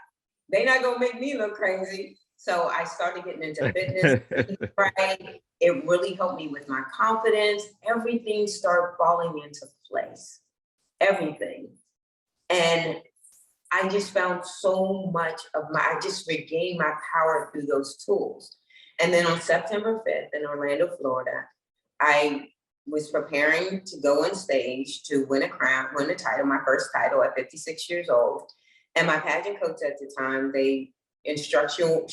They're not going to make me look crazy. So I started getting into fitness, right? It really helped me with my confidence. Everything started falling into place. Everything. And I just found so much I just regained my power through those tools. And then on September 5th in Orlando, Florida, I was preparing to go on stage to win a title, my first title at 56 years old. And my pageant coach at the time, they instruct you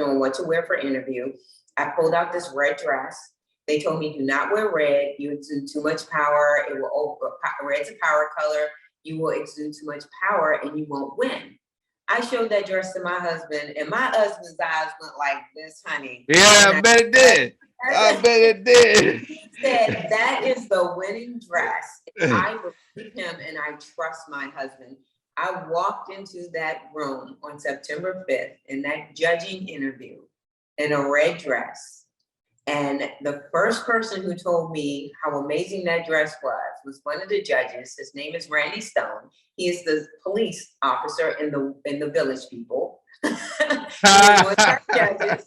on what to wear for interview. I pulled out this red dress. They told me, do not wear red. You exude too much power. Red's a power color. You will exude too much power and you won't win. I showed that dress to my husband, and my husband's eyes went like this, honey. Yeah, I bet it did. I bet it did. He said, that is the winning dress. I believe him and I trust my husband. I walked into that room on September 5th in that judging interview in a red dress. And the first person who told me how amazing that dress was one of the judges. His name is Randy Stone. He is the police officer in the Village People. He was one of our judges.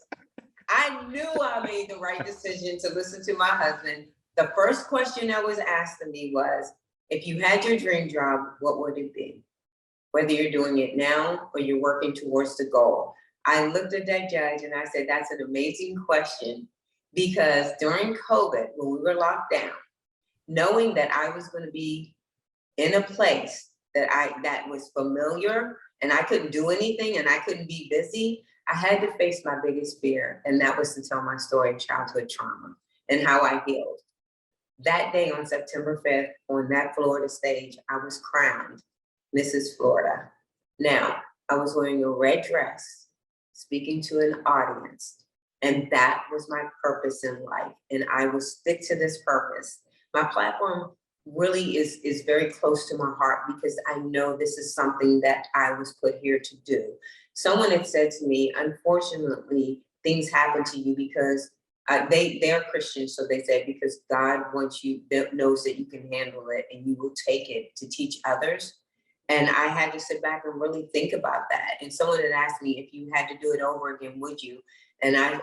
I knew I made the right decision to listen to my husband. The first question that was asked of me was, if you had your dream job, what would it be? Whether you're doing it now or you're working towards the goal. I looked at that judge and I said, that's an amazing question. Because during COVID, when we were locked down, knowing that I was going to be in a place that was familiar and I couldn't do anything and I couldn't be busy, I had to face my biggest fear. And that was to tell my story of childhood trauma and how I healed. That day on September 5th, on that Florida stage, I was crowned Mrs. Florida. Now, I was wearing a red dress, speaking to an audience. And that was my purpose in life. And I will stick to this purpose. My platform really is very close to my heart, because I know this is something that I was put here to do. Someone had said to me, unfortunately, things happen to you because they're Christians, so they said, because God wants you, knows that you can handle it and you will take it to teach others. And I had to sit back and really think about that. And someone had asked me, if you had to do it over again, would you? And I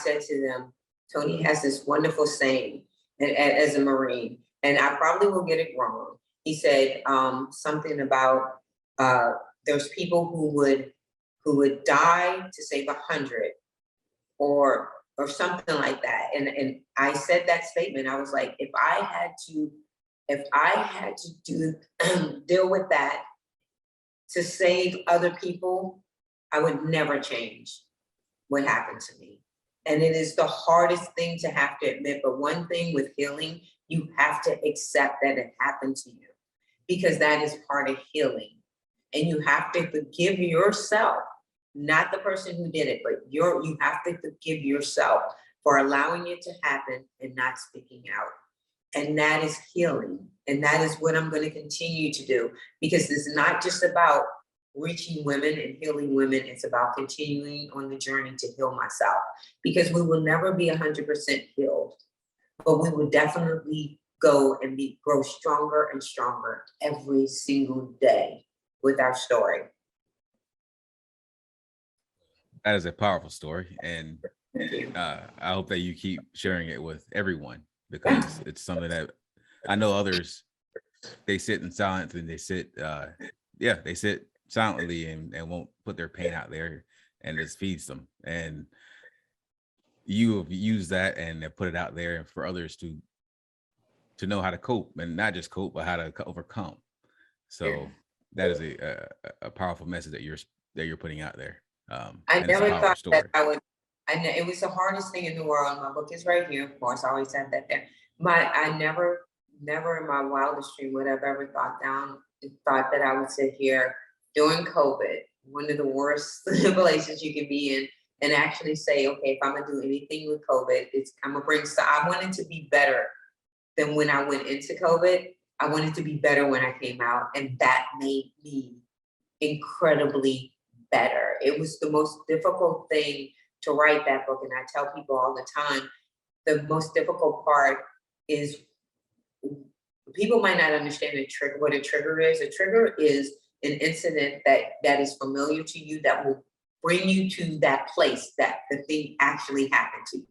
said to them, Tony has this wonderful saying as a Marine, and I probably will get it wrong. He said something about there's people who would die to save 100, or something like that. And I said that statement. I was like, if I had to deal with that to save other people, I would never change what happened to me. And it is the hardest thing to have to admit, but one thing with healing, you have to accept that it happened to you, because that is part of healing. And you have to forgive yourself, not the person who did it, but you have to forgive yourself for allowing it to happen and not speaking out. And that is healing. And that is what I'm going to continue to do, because it's not just about reaching women and healing women. It's about continuing on the journey to heal myself, because we will never be 100% healed, but we will definitely go and grow stronger and stronger every single day with our story. That is a powerful story, and I hope that you keep sharing it with everyone, because it's something that I know others, they sit in silence and they sit silently and won't put their pain out there, and it feeds them. And you have used that and have put it out there for others to know how to cope, and not just cope, but how to overcome. So that is a powerful message that you're putting out there. I never thought that I would. It was the hardest thing in the world. My book is right here. Of course, I always have that there. I never in my wildest dream would have ever thought that I would sit here during COVID, one of the worst places you can be in, and actually say, okay, if I'm gonna do anything with COVID, I'm gonna bring. So I wanted to be better than when I went into COVID. I wanted to be better when I came out, and that made me incredibly better. It was the most difficult thing to write that book, and I tell people all the time, the most difficult part is people might not understand what a trigger is. A trigger is an incident that is familiar to you, that will bring you to that place that the thing actually happened to you.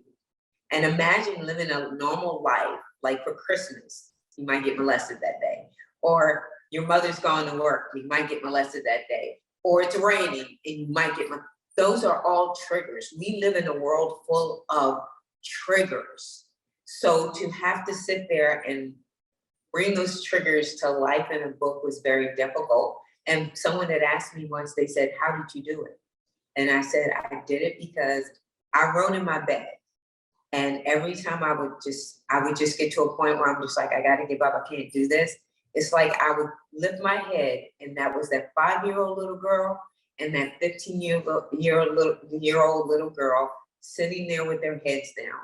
And imagine living a normal life, like for Christmas, you might get molested that day, or your mother's gone to work, you might get molested that day, or it's raining and you might get molested. Those are all triggers. We live in a world full of triggers. So to have to sit there and bring those triggers to life in a book was very difficult. And someone had asked me once, they said, how did you do it? And I said, I did it because I wrote in my bed. And every time I would just get to a point where I'm just like, I gotta give up, I can't do this. It's like I would lift my head, and that was that 5-year-old little girl and that 15-year-old little girl sitting there with their heads down.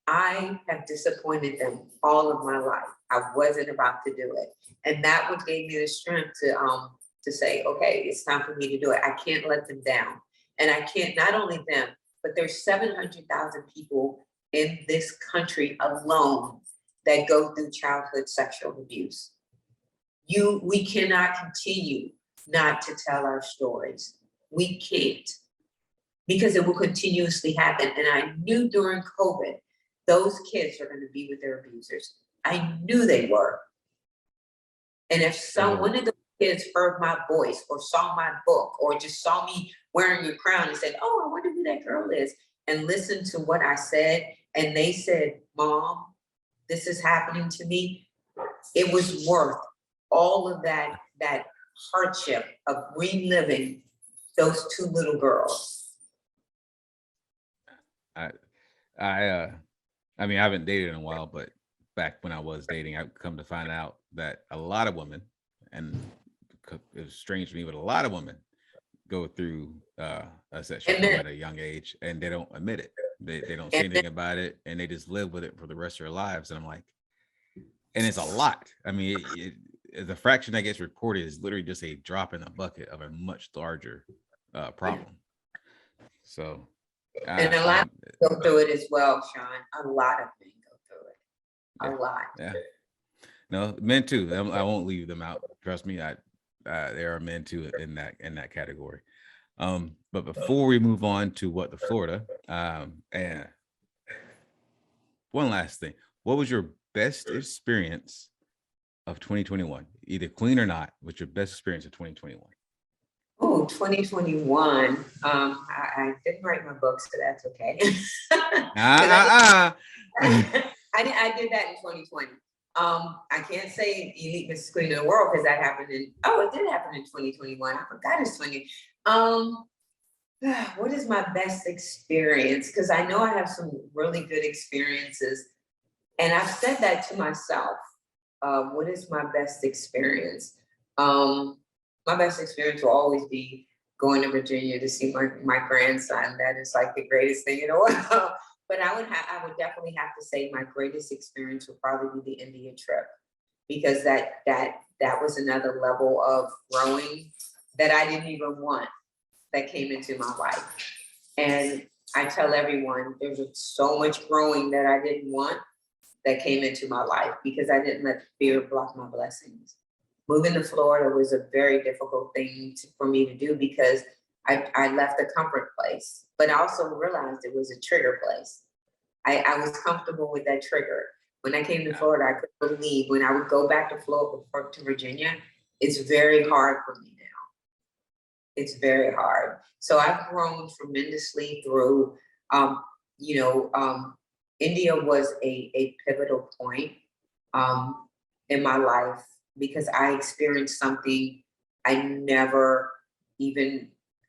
I have disappointed them all of my life. I wasn't about to do it. And that what gave me the strength to say, okay, it's time for me to do it. I can't let them down. And I can't, not only them, but there's 700,000 people in this country alone that go through childhood sexual abuse. We cannot continue not to tell our stories. We can't, because it will continuously happen. And I knew during COVID, those kids are going to be with their abusers. I knew they were. And if one of the kids heard my voice or saw my book or just saw me wearing a crown and said, oh, I wonder who that girl is, and listened to what I said, and they said, Mom, this is happening to me, it was worth all of that hardship of reliving those two little girls. I mean, I haven't dated in a while, but back when I was dating, I've come to find out that a lot of women, and it was strange to me, but a lot of women go through a sexual trauma at a young age, and they don't admit it. They don't say anything about it, and they just live with it for the rest of their lives. And I'm like, and it's a lot. I mean, the fraction that gets reported is literally just a drop in the bucket of a much larger problem. So, and a lot go through it as well, Sean. A lot of men go through it. Yeah, a lot. Yeah. No, men too. I won't leave them out. Trust me. There are men too in that category. But before we move on to what the Florida, and one last thing, what was your best experience of 2021? Either clean or not, what's your best experience of 2021? Oh, 2021. I didn't write my book, so that's okay. I did that in 2020. I can't say Elite Miss Queen of the World because that happened it did happen in 2021. I forgot it's 20. What is my best experience? Because I know I have some really good experiences, and I've said that to myself. What is my best experience? My best experience will always be going to Virginia to see my grandson. That is like the greatest thing in the world. But I would definitely have to say my greatest experience would probably be the India trip, because that was another level of growing that I didn't even want, that came into my life. And I tell everyone, there's so much growing that I didn't want that came into my life because I didn't let fear block my blessings. Moving to Florida was a very difficult thing for me to do because I left a comfort place, but I also realized it was a trigger place. I was comfortable with that trigger. When I came to Florida, I couldn't believe when I would go back to Florida, to Virginia, it's very hard for me now. It's very hard. So I've grown tremendously through, India was a pivotal point in my life because I experienced something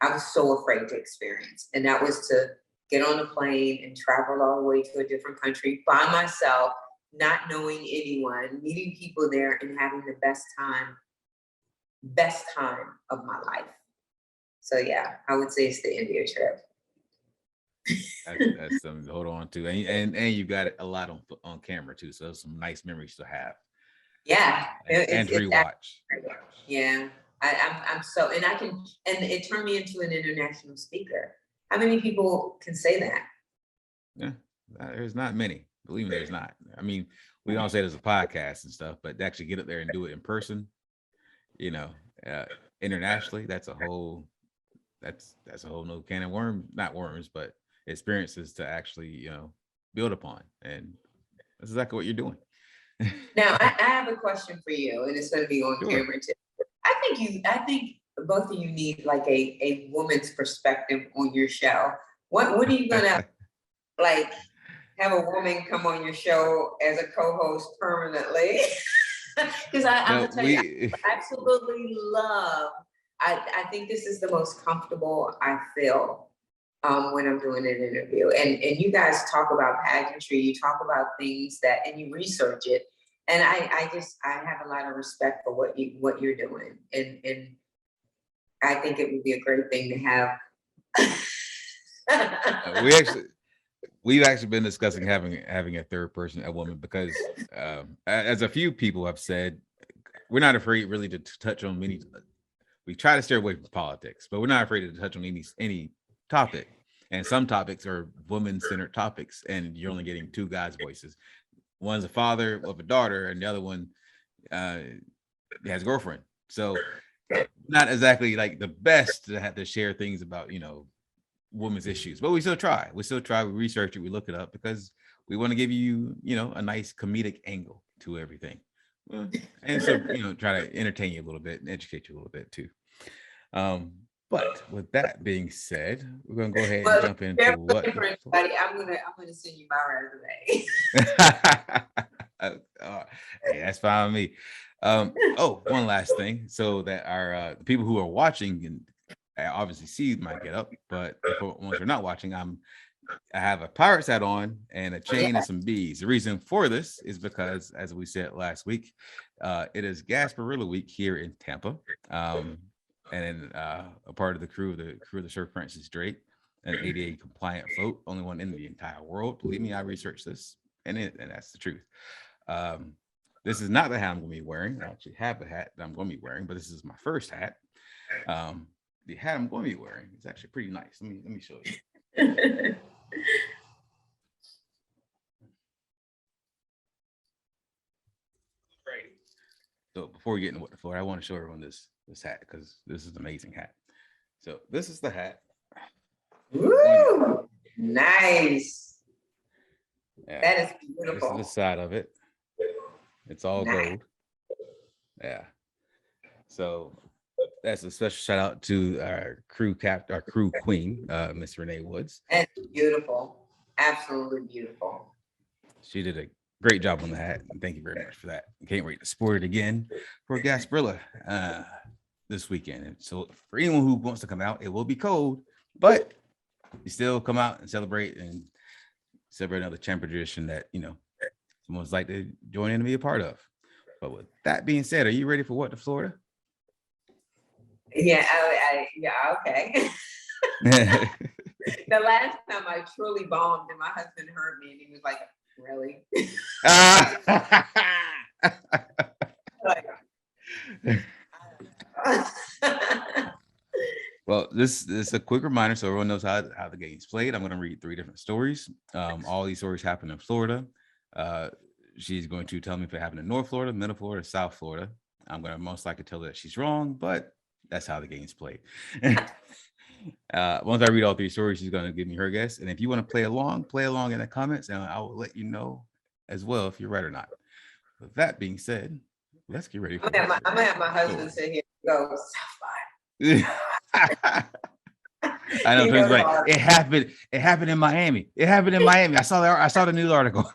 I was so afraid to experience. And that was to get on a plane and travel all the way to a different country by myself, not knowing anyone, meeting people there and having the best time of my life. So yeah, I would say it's the India trip. That's something to hold on to, and you got a lot on camera too, so some nice memories to have. Yeah, and rewatch. Yeah, I'm so, and it turned me into an international speaker. How many people can say that? Yeah, there's not many. Believe me, there's not. I mean, we all say there's a podcast and stuff, but to actually get up there and do it in person, internationally, that's a whole no can of worms, not worms, but experiences to actually, build upon. And that's exactly what you're doing. Now, I have a question for you, and it's going to be on camera too. I think both of you need like a woman's perspective on your show. What are you gonna like have a woman come on your show as a co-host permanently? Because I'm gonna tell you, I absolutely love. I think this is the most comfortable I feel when I'm doing an interview. And you guys talk about pageantry, you talk about things and you research it. And I have a lot of respect for what you're doing. And I think it would be a great thing to have. We've actually been discussing having a third person, a woman, because as a few people have said, we're not afraid really to touch on many. We try to steer away from politics, but we're not afraid to touch on any topic. And some topics are women-centered topics, and you're only getting two guys' voices. One's a father of a daughter, and the other one has a girlfriend. So not exactly like the best to have to share things about, women's issues, but we still try. We research it, we look it up because we want to give you, a nice comedic angle to everything. And so, try to entertain you a little bit and educate you a little bit too. But with that being said, we're gonna go ahead and jump into what. I'm gonna send you my resume. Hey, that's fine with me. One last thing, so that our the people who are watching and obviously see my get up, but once you're not watching, I have a Pirates hat on and a chain and some bees. The reason for this is because, as we said last week, it is Gasparilla Week here in Tampa. And a part of the crew of the Sir Francis Drake, an ADA compliant float, only one in the entire world. Believe me, I researched this, and that's the truth. This is not the hat I'm going to be wearing. I actually have a hat that I'm going to be wearing, but this is my first hat. The hat I'm going to be wearing is actually pretty nice. Let me show you. Right. So before we get into what the floor, I want to show everyone this hat because this is an amazing hat. So this is the hat. Woo! Nice. Yeah. That is beautiful. This is the side of it. It's all gold. Yeah. So that's a special shout out to our crew queen, Miss Renee Woods. That's beautiful. Absolutely beautiful. She did a great job on the hat. And thank you very much for that. Can't wait to sport it again for Gasparilla this weekend. And so for anyone who wants to come out, it will be cold, but you still come out and celebrate another champion tradition that, you know, someone's like to join in and be a part of. But with that being said, are you ready for What to Florida? Yeah, yeah, okay. The last time I truly bombed and my husband heard me and he was like, really? Well, this is a quick reminder so everyone knows how the game's played. I'm going to read 3 different stories. All these stories happen in Florida. She's going to tell me if it happened in North Florida, Middle Florida, South Florida. I'm going to most likely tell her that she's wrong, but that's how the game's played. Once I read all 3 stories, she's going to give me her guess. And if you want to play along in the comments, and I will let you know as well if you're right or not. With that being said, let's get ready for I'm gonna have my husband sit here and go, I know, like, it happened in Miami. It happened in Miami. I saw the news article.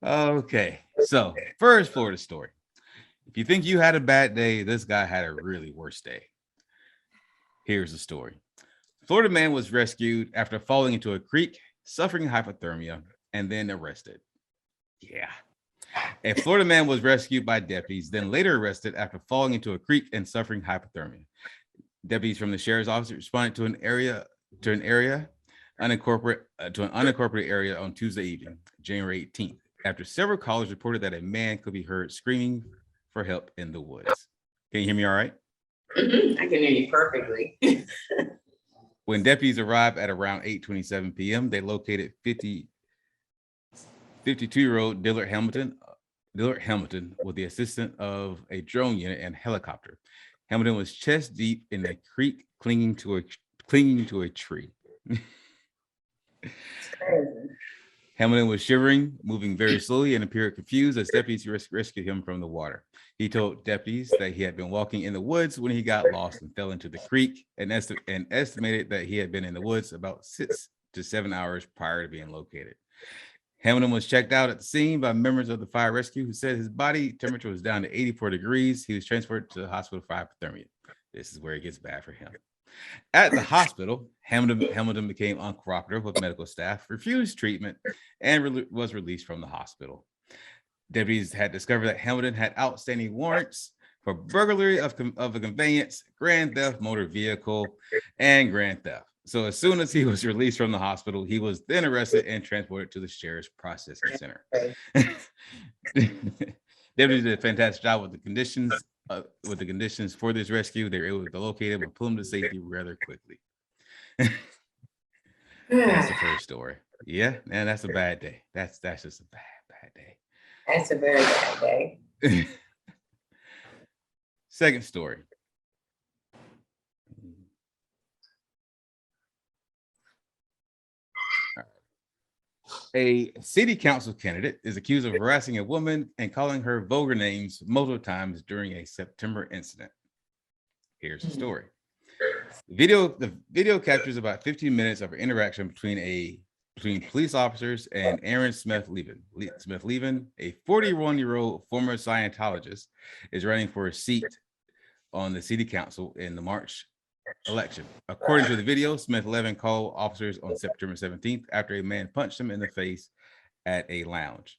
Okay, so first Florida story. If you think you had a bad day, this guy had a really worse day. Here's the story. Florida man was rescued after falling into a creek, suffering hypothermia, and then arrested. Yeah. A Florida man was rescued by deputies, then later arrested after falling into a creek and suffering hypothermia. Deputies from the sheriff's office responded to an unincorporated area on Tuesday evening, January 18th, after several callers reported that a man could be heard screaming for help in the woods. Can you hear me all right? I can hear you perfectly. When deputies arrived at around 8:27 p.m., they located 52-year-old Dillard Hamilton with the assistance of a drone unit and helicopter. Hamilton was chest deep in a creek, clinging to a tree. Hamilton was shivering, moving very slowly, and appeared confused as deputies rescued him from the water. He told deputies that he had been walking in the woods when he got lost and fell into the creek, and estimated that he had been in the woods about 6 to 7 hours prior to being located. Hamilton was checked out at the scene by members of the fire rescue who said his body temperature was down to 84 degrees. He was transferred to the hospital for hypothermia. This is where it gets bad for him. At the hospital, Hamilton became uncooperative with medical staff, refused treatment, and was released from the hospital. Deputies had discovered that Hamilton had outstanding warrants for burglary of a conveyance, grand theft motor vehicle, and grand theft. So as soon as he was released from the hospital, he was then arrested and transported to the sheriff's processing center. Deputies did a fantastic job with the conditions for this rescue. They were able to locate him and pull him to safety rather quickly. That's the first story. Yeah, man, that's a bad day. That's just a bad day. That's a very bad day. Second story. A city council candidate is accused of harassing a woman and calling her vulgar names multiple times during a September incident. Here's the story. The video captures about 15 minutes of an interaction between police officers and Aaron Smith-Levin. Smith-Levin, a 41-year-old former Scientologist, is running for a seat on the city council in the March election. According to the video, Smith-Levin called officers on September 17th after a man punched him in the face at a lounge.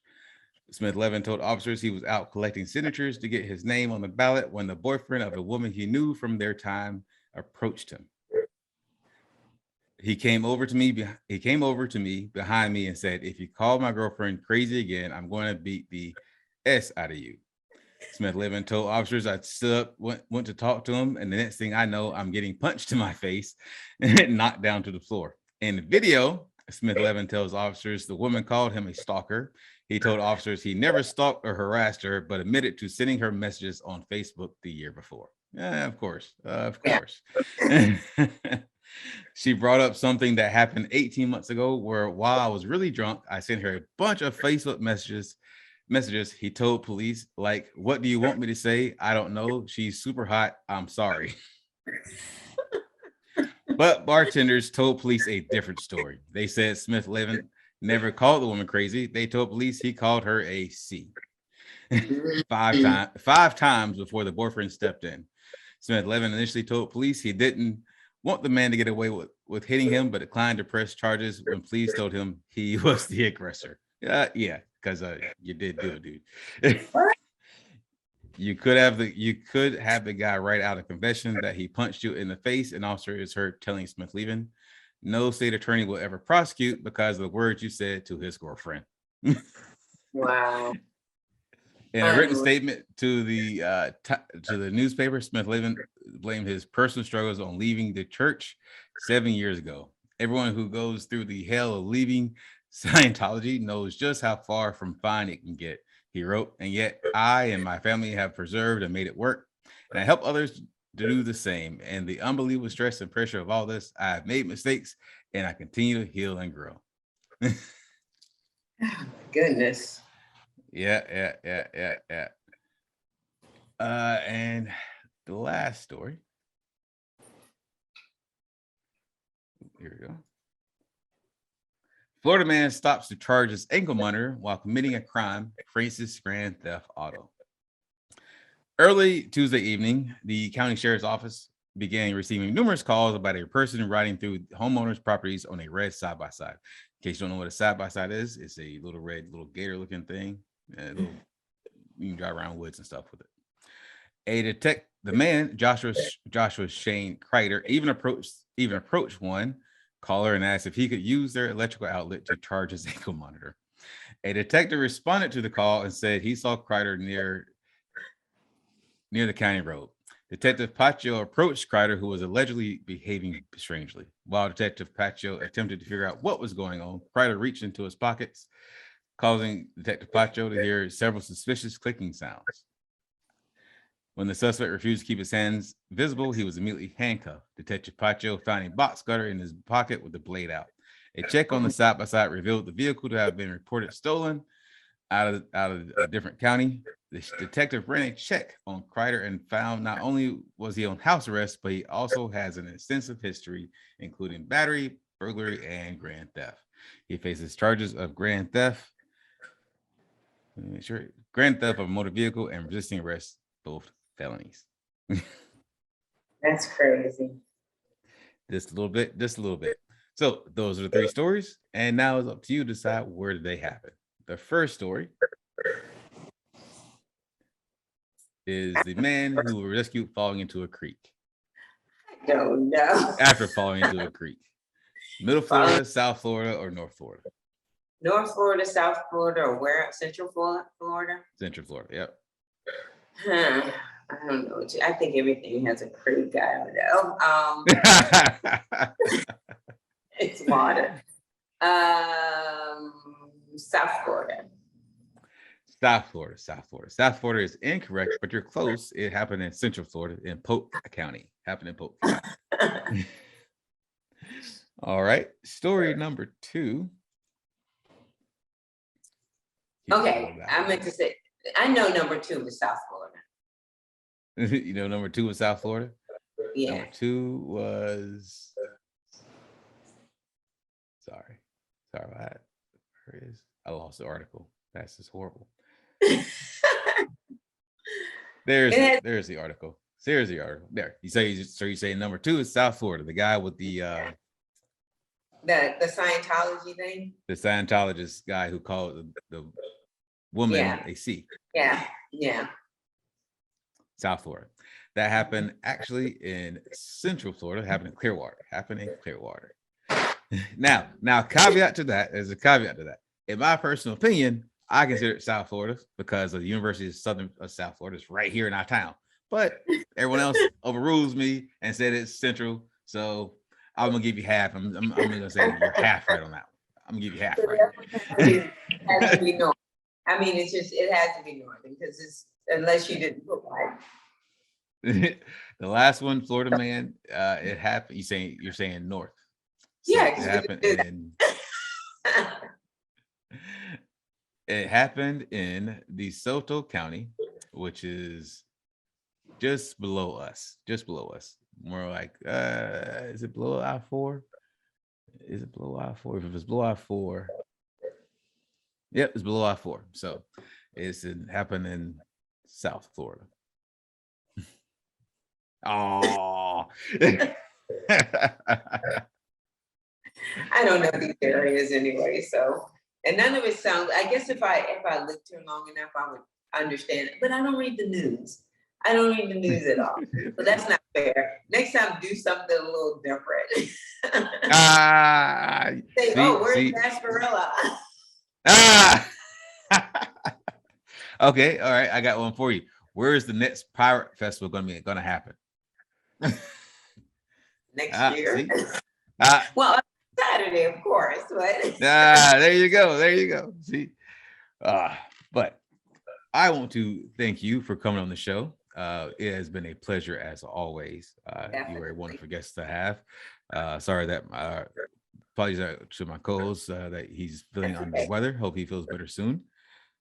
Smith-Levin told officers he was out collecting signatures to get his name on the ballot when the boyfriend of a woman he knew from their time approached him. He came over to me. He came over to me behind me and said, "If you call my girlfriend crazy again, I'm going to beat the S out of you." Smith-Levin told officers. I stood up, went to talk to him, and the next thing I know, I'm getting punched in my face and knocked down to the floor. In the video, Smith-Levin tells officers the woman called him a stalker. He told officers he never stalked or harassed her, but admitted to sending her messages on Facebook the year before. Yeah, of course. She brought up something that happened 18 months ago where while I was really drunk, I sent her a bunch of Facebook messages. He told police, like, "What do you want me to say? I don't know. She's super hot. I'm sorry." But bartenders told police a different story. They said Smith-Levin never called the woman crazy. They told police he called her a C. five times before the boyfriend stepped in. Smith-Levin initially told police he didn't want the man to get away with hitting him, but declined to press charges when police told him he was the aggressor. Yeah, because you did do it, dude. You could have the guy write out a confession that he punched you in the face. An officer is heard telling Smith-Levin, "No state attorney will ever prosecute because of the words you said to his girlfriend." Wow. In a written statement to the newspaper, Smith-Levin blamed his personal struggles on leaving the church 7 years ago. "Everyone who goes through the hell of leaving Scientology knows just how far from fine it can get," he wrote. "And yet I and my family have persevered and made it work. And I help others to do the same. And the unbelievable stress and pressure of all this, I have made mistakes and I continue to heal and grow." Goodness. Yeah. And the last story. Here we go. Florida man stops to charge his ankle monitor while committing a crime, Francis grand theft auto. Early Tuesday evening, the county sheriff's office began receiving numerous calls about a person riding through homeowners' properties on a red side-by-side. In case you don't know what a side-by-side is, it's a little red, little gator-looking thing. You can drive around woods and stuff with it. The man, Joshua Shane Kreider, even approached one caller and asked if he could use their electrical outlet to charge his ankle monitor. A detective responded to the call and said he saw Kreider near the county road. Detective Pacho approached Kreider, who was allegedly behaving strangely. While Detective Pacho attempted to figure out what was going on, Kreider reached into his pockets, causing Detective Pacho to hear several suspicious clicking sounds. When the suspect refused to keep his hands visible, he was immediately handcuffed. Detective Pacho found a box cutter in his pocket with the blade out. A check on the side-by-side revealed the vehicle to have been reported stolen out of a different county. The detective ran a check on Kreider and found not only was he on house arrest, but he also has an extensive history, including battery, burglary, and grand theft. He faces charges of grand theft of a motor vehicle and resisting arrest, both felonies. That's crazy. Just a little bit. So those are the three stories, and now it's up to you to decide where did they happen. The first story is the man who was rescued falling into a creek. No. After falling into a creek. Middle Florida, South Florida, or North Florida? North Florida, South Florida, or where? Central Florida? Central Florida, yep. I don't know. I think everything has a creek. I don't know. It's water. South Florida. South Florida is incorrect, but you're close. It happened in Central Florida in Polk County. All right. Story number 2. Okay. I meant to say, I know number 2 is South Florida. You know, number 2 was South Florida? Yeah. Number 2 was, sorry about that. Where is, I lost the article. That's just horrible. There's the article. There's the article. There. You say number 2 is South Florida. The guy with the Scientology thing. The Scientologist guy who called the woman a C. Yeah. South Florida. That happened actually in Central Florida. Happened in Clearwater. Now, caveat to that, there's a caveat to that. In my personal opinion, I consider it South Florida because of the University of South Florida is right here in our town. But everyone else overrules me and said it's Central. So I'm gonna give you half. I'm gonna say you're half right on that one. I'm gonna give you half right. It has to be north. I mean, it has to be northern because it's unless you didn't put one. The last one, Florida man, it happened. You're saying north. So Yeah, it happened in. It happened in DeSoto County, which is just below us. Just below us. More like, is it below I-4? Is it below I-4? If it's below I-4, yep, it's below I-4. So it happened in South Florida. Oh. I don't know these areas anyway, so and none of it sounds. I guess if I lived here long enough, I would understand. But I don't read the news. I don't read the news at all. But that's not fair. Next time, do something a little different. Say, where's Gasparilla? Okay, all right. I got one for you. Where is the next pirate festival going to happen? Next year. Well, Saturday, of course. But there you go. See, but I want to thank you for coming on the show. It has been a pleasure as always. You were a wonderful guest to have. Sorry that apologies to my co-host that he's feeling under the weather. Hope he feels better soon.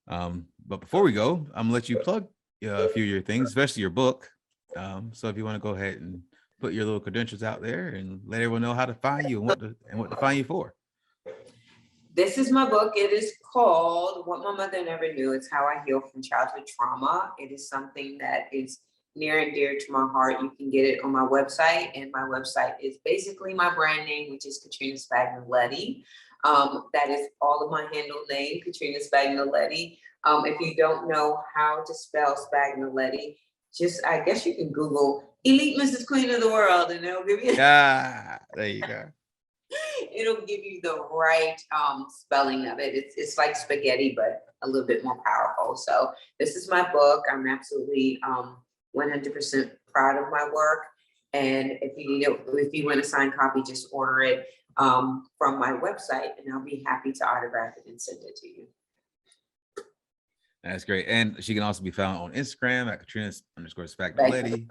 But before we go, I'm gonna let you plug a few of your things, especially your book. So if you want to go ahead and put your little credentials out there and let everyone know how to find you and what to find you for. This is my book. It is called What My Mother Never Knew. It's How I Heal from Childhood Trauma. It is something that is near and dear to my heart. You can get it on my website, and my website is basically my brand name, which is Katrina Spagnoletti. That is all of my handle name, Katrina Spagnoletti. If you don't know how to spell Spagnoletti, I guess you can Google Elite Mrs. Queen of the World, and it'll give you. There you go. It'll give you the right spelling of it. It's like spaghetti, but a little bit more powerful. So this is my book. I'm absolutely 100% proud of my work. And if you want a signed copy, just order it from my website, and I'll be happy to autograph it and send it to you. That's great. And she can also be found on Instagram at Katrina_Spagnoletti.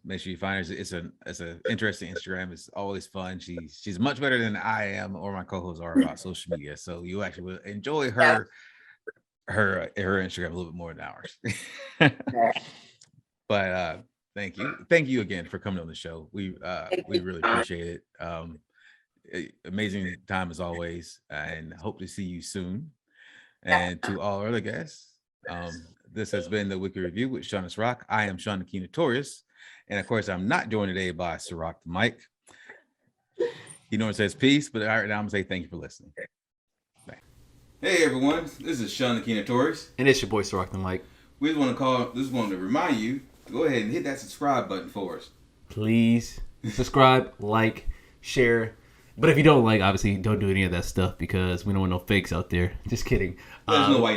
Make sure you find her. It's an interesting Instagram. It's always fun. She's much better than I am or my co-hosts are about social media. So you actually will enjoy her Instagram a little bit more than ours. But thank you again for coming on the show. We really appreciate it. Amazing time as always, and hope to see you soon. And to all other guests, this has been the Weekly Review with Sean Serak. I am Sean Notorious, and of course, I'm not joined today by Serak the Mike. He normally says peace, but right now I'm gonna say thank you for listening. Bye. Hey everyone, this is Sean Notorious, and it's your boy Serak the Mike. We just want to remind you to go ahead and hit that subscribe button for us. Please subscribe, like, share. But if you don't like, obviously, don't do any of that stuff because we don't want no fakes out there. Just kidding. There's no way.